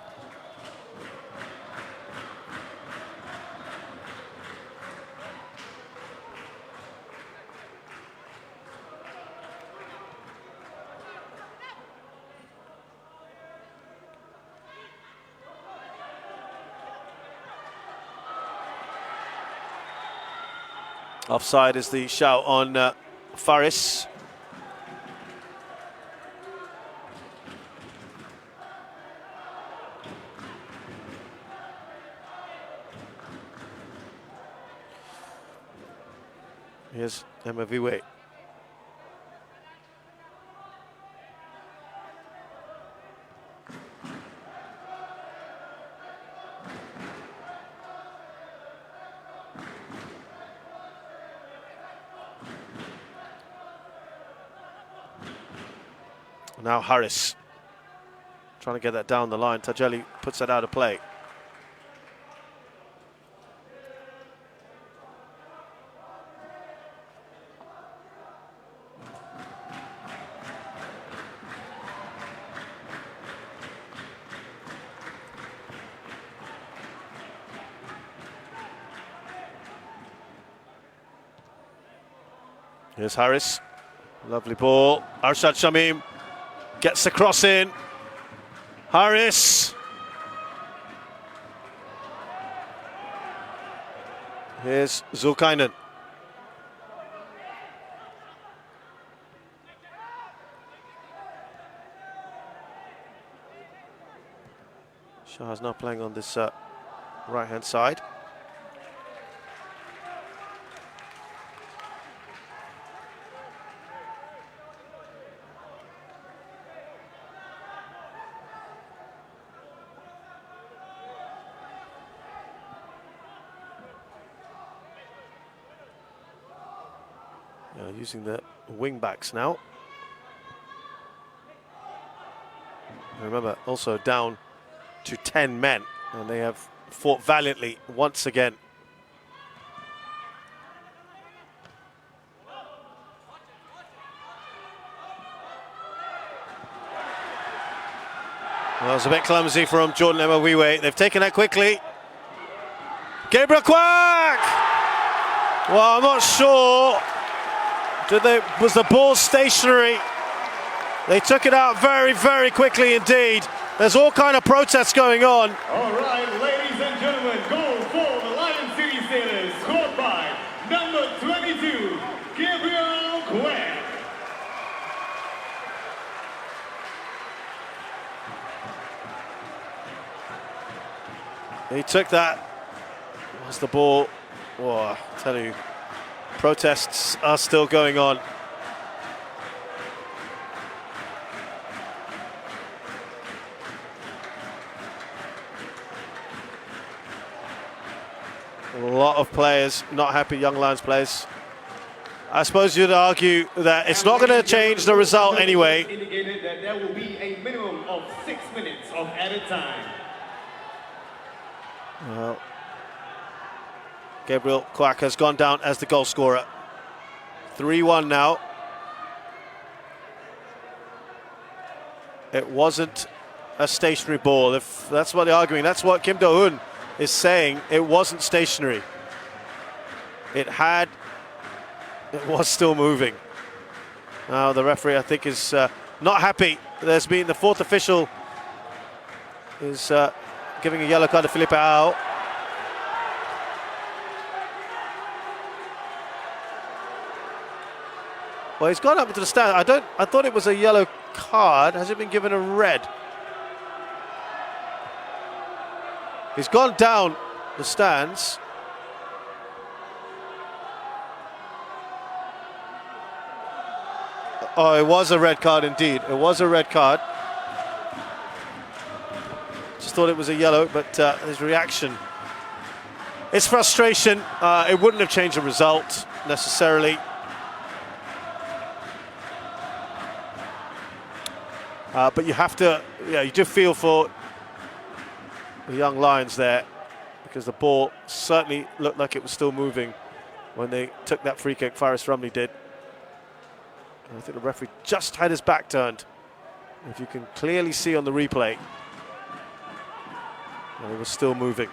Offside is the shout on Faris. Here's Emma Viwe. Now Harris trying to get that down the line. Tajeli puts that out of play. Here's Harris. Lovely ball. Arshad Shamim gets the cross in. Harris. Here's Zulkainen. Shah's now playing on this right-hand side. Using the wing backs now. Remember, also down to 10 men, and they have fought valiantly once again. Well, it was a bit clumsy from Jordan Emawiwe. They've taken that quickly. Gabriel Quack! Well, I'm not sure. Was the ball stationary? They took it out very, very quickly indeed. There's all kind of protests going on.
All right, ladies and gentlemen, goal for the Lion City Sailors, scored by number 22, Gabriel Quack.
He took that. Was the ball? Oh, I tell you, protests are still going on. A lot of players not happy, Young Lions players. I suppose you'd argue that it's not going to change the result anyway.
Indicated that there will be a minimum of 6 minutes of added time.
Well, Gabriel Kwak has gone down as the goal scorer. 3-1 now. It wasn't a stationary ball. If that's what they're arguing, that's what Kim Do-hoon is saying. It wasn't stationary. It was still moving. Now the referee, I think, is not happy. There's been the fourth official is giving a yellow card to Felipe Ao. Well, he's gone up into the stand. I thought it was a yellow card. Has it been given a red? He's gone down the stands. Oh, it was a red card indeed. It was a red card. Just thought it was a yellow, but his reaction. It's frustration. It wouldn't have changed the result necessarily. But you have to, you do feel for the Young Lions there, because the ball certainly looked like it was still moving when they took that free kick. Faris Rumley did. And I think the referee just had his back turned. If you can clearly see on the replay, and it was still moving.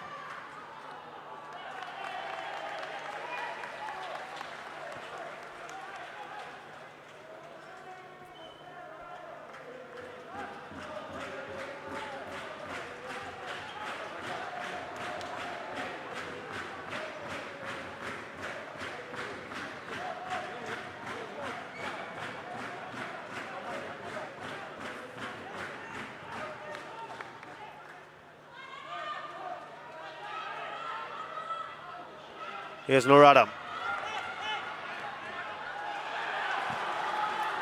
Here's Nur Adam.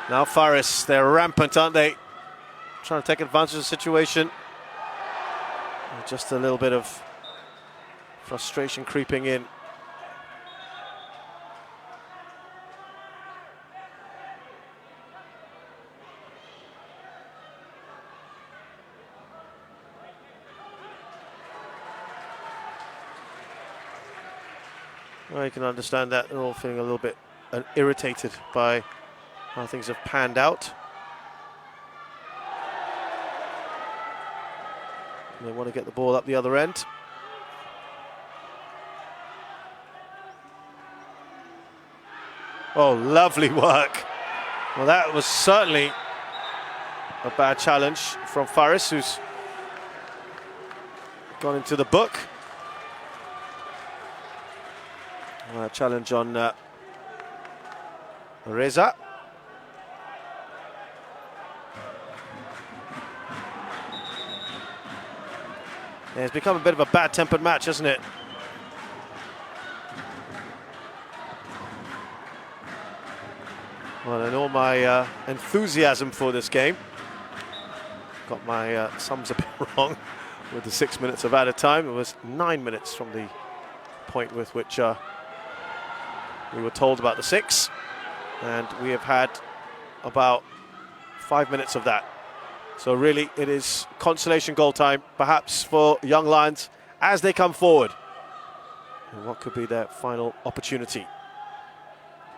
Now Faris, they're rampant, aren't they? Trying to take advantage of the situation. Just a little bit of frustration creeping in. Well, you can understand that they're all feeling a little bit irritated by how things have panned out. And they want to get the ball up the other end. Oh, lovely work. Well, that was certainly a bad challenge from Faris, who's gone into the book. Challenge on Reza. Yeah, it's become a bit of a bad-tempered match, hasn't it? Well, and all my enthusiasm for this game, got my sums a bit wrong with the 6 minutes of added time. It was 9 minutes from the point with which we were told about the 6, and we have had about 5 minutes of that. So really it is consolation goal time, perhaps for Young Lions as they come forward. And what could be their final opportunity.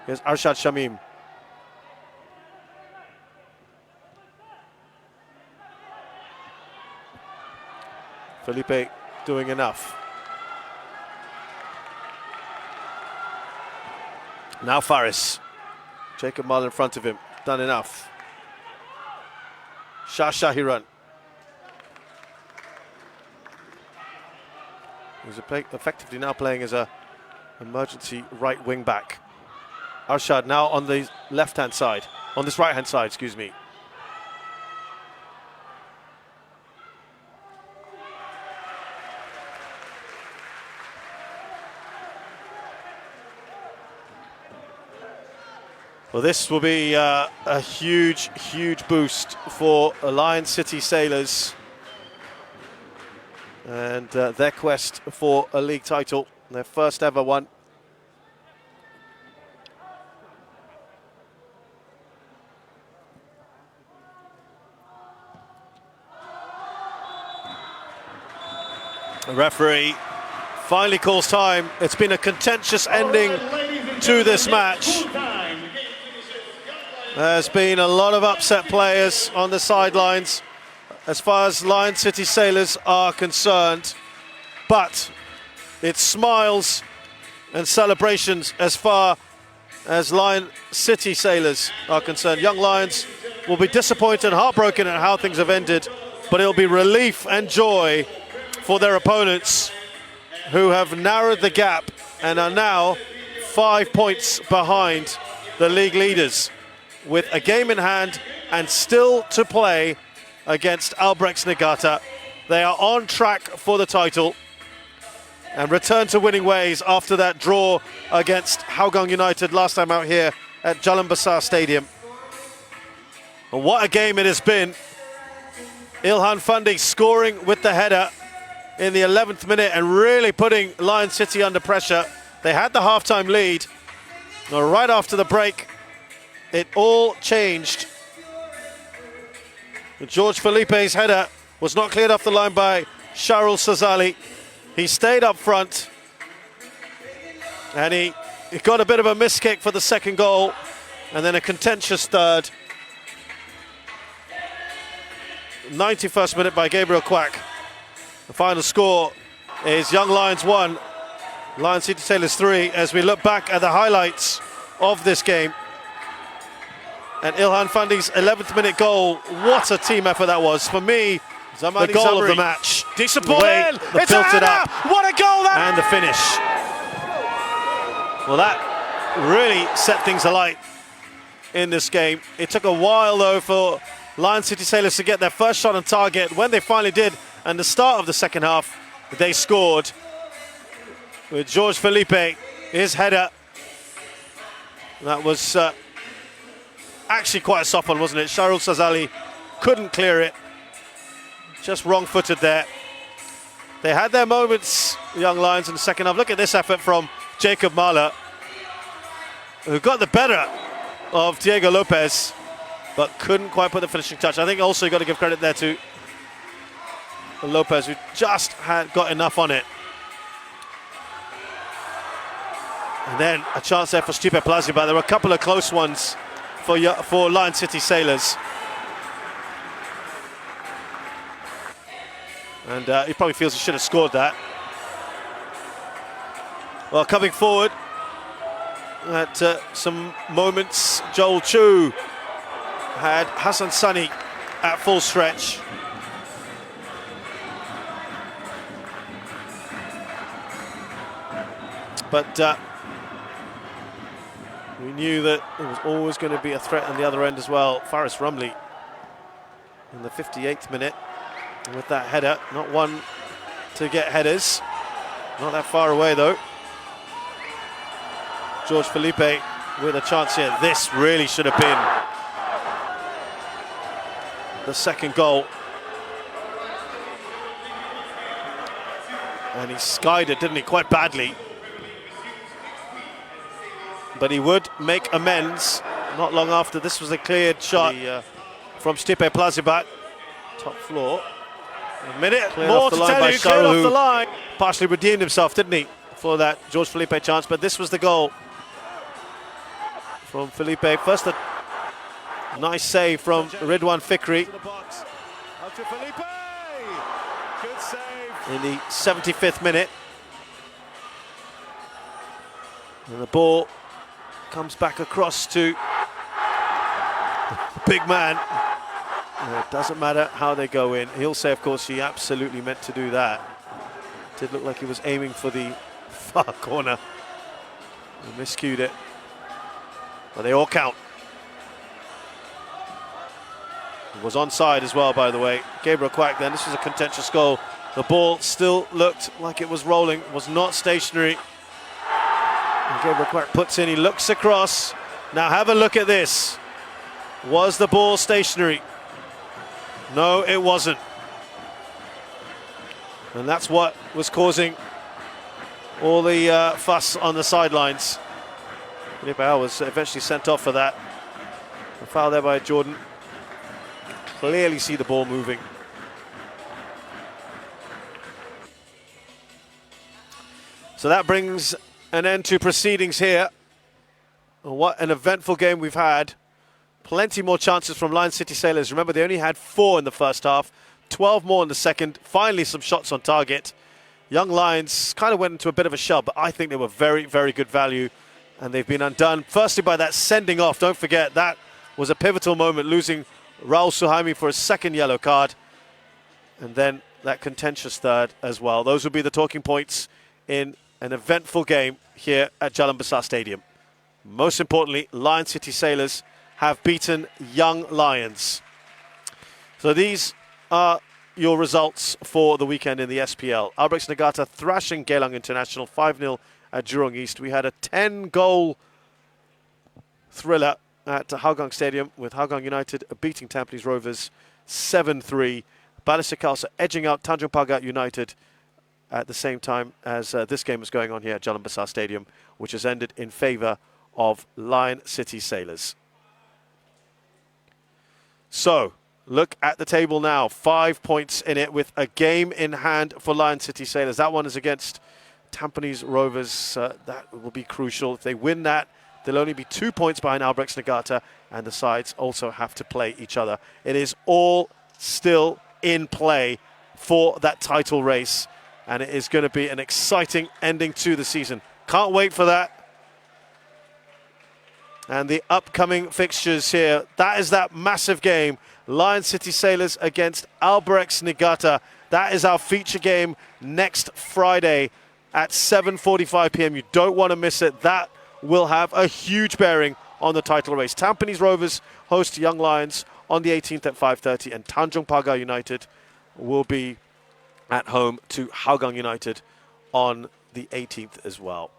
Here's Arshad Shamim. Felipe doing enough. Now Faris. Jacob Mull in front of him. Done enough. Shah Shahiran. He's effectively now playing as a emergency right wing back. Arshad now on the left-hand side. On this right-hand side, excuse me. Well, this will be a huge, huge boost for Lion City Sailors and their quest for a league title, their first ever one. The referee finally calls time. It's been a contentious ending to this match. There's been a lot of upset players on the sidelines as far as Lion City Sailors are concerned, but it's smiles and celebrations as far as Lion City Sailors are concerned. Young Lions will be disappointed and heartbroken at how things have ended, but it'll be relief and joy for their opponents, who have narrowed the gap and are now 5 points behind the league leaders, with a game in hand and still to play against Albrechts Niigata. They are on track for the title and return to winning ways after that draw against Hougang United last time out here at Jalan Besar Stadium. And what a game it has been. Ilhan Fundi scoring with the header in the 11th minute and really putting Lion City under pressure. They had the half-time lead. Now, right after the break, it all changed. George Felipe's header was not cleared off the line by Sharul Sazali. He stayed up front and he got a bit of a miss kick for the second goal and then a contentious third. 91st minute by Gabriel Quack. The final score is Young Lions 1, Lion City Sailors 3, as we look back at the highlights of this game. And Ilhan Fundi's 11th minute goal, what a team effort that was. For me, the goal of the match.
Decent
The
ball
way
in.
they
It's
built it
Anna.
up.
What a goal that
And the finish. Well, that really set things alight in this game. It took a while, though, for Lion City Sailors to get their first shot on target. When they finally did, and the start of the second half, they scored with George Felipe, his header. That was actually quite a soft one, wasn't it? Sharul Sazali couldn't clear it. Just wrong-footed there. They had their moments, Young Lions, in the second half. Look at this effort from Jacob Mahler, who got the better of Diego Lopez, but couldn't quite put the finishing touch. I think also you got to give credit there to Lopez, who just had got enough on it. And then a chance there for Stipe Plaziba. There were a couple of close ones for Lion City Sailors. And he probably feels he should have scored that. Well, coming forward at some moments, Joel Chu had Hassan Sani at full stretch. But we knew that there was always going to be a threat on the other end as well. Faris Rumley in the 58th minute with that header. Not one to get headers. Not that far away though. George Felipe with a chance here. This really should have been the second goal. And he skied it, didn't he, quite badly. But he would make amends not long after. This was a cleared shot from Stipe Plazibat, top floor. A minute
Cleared
more
off
to
the line
tell
by
you, cleared off
Sharu.
the line. Partially redeemed himself, didn't he, for that George Felipe chance. But this was the goal from Felipe. First a nice save from Ridwan Fikri.
Good save.
In the 75th minute. And the ball comes back across to the big man. It doesn't matter how they go in. He'll say, of course, he absolutely meant to do that. Did look like he was aiming for the far corner. He miscued it. But they all count. It was onside as well, by the way. Gabriel Quack then. This was a contentious goal. The ball still looked like it was rolling, was not stationary. And Gabriel Quack puts in, he looks across, Now have a look at this. Was the ball stationary? No, it wasn't. And that's what was causing all the fuss on the sidelines. Felipe was eventually sent off for that. A foul there by Jordan. Clearly see the ball moving. So that brings an end to proceedings here. What an eventful game we've had. Plenty more chances from Lion City Sailors. Remember, they only had 4 in the first half, 12 more in the second. Finally, some shots on target. Young Lions kind of went into a bit of a shell, but I think they were very, very good value. And they've been undone, firstly, by that sending off. Don't forget, that was a pivotal moment, losing Raul Suhaimi for a second yellow card. And then that contentious third as well. Those would be the talking points in an eventful game here at Jalan Besar Stadium. Most importantly, Lion City Sailors have beaten Young Lions. So these are your results for the weekend in the SPL. Albrechts Nagata thrashing Geylang International 5-0 at Jurong East. We had a 10-goal thriller at Hougang Stadium with Hougang United beating Tampines Rovers 7-3. Balestier Khalsa edging out Tanjung Pagar United at the same time as this game was going on here at Jalan Besar Stadium, which has ended in favour of Lion City Sailors. So, look at the table now. 5 points in it with a game in hand for Lion City Sailors. That one is against Tampines Rovers. That will be crucial. If they win that, they'll only be 2 points behind Albrechts Nagata, and the sides also have to play each other. It is all still in play for that title race, and it is going to be an exciting ending to the season. Can't wait for that. And the upcoming fixtures here, that is that massive game. Lion City Sailors against Albrechts Nagata. That is our feature game next Friday at 7:45 p.m. You don't want to miss it. That will have a huge bearing on the title race. Tampines Rovers host Young Lions on the 18th at 5:30, and Tanjung Pagar United will be at home to Hougang United on the 18th as well.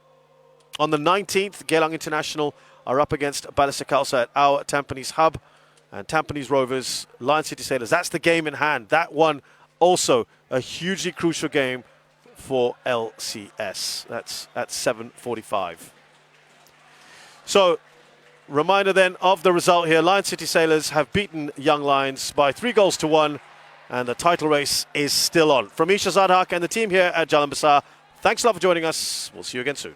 On the 19th, Geylang International are up against Balestier Khalsa at our Tampines Hub, and Tampines Rovers, Lion City Sailors. That's the game in hand. That one also a hugely crucial game for LCS. That's at 7:45. So, reminder then of the result here. Lion City Sailors have beaten Young Lions by 3-1, and the title race is still on. From Isha Zadhak and the team here at Jalan Besar, thanks a lot for joining us. We'll see you again soon.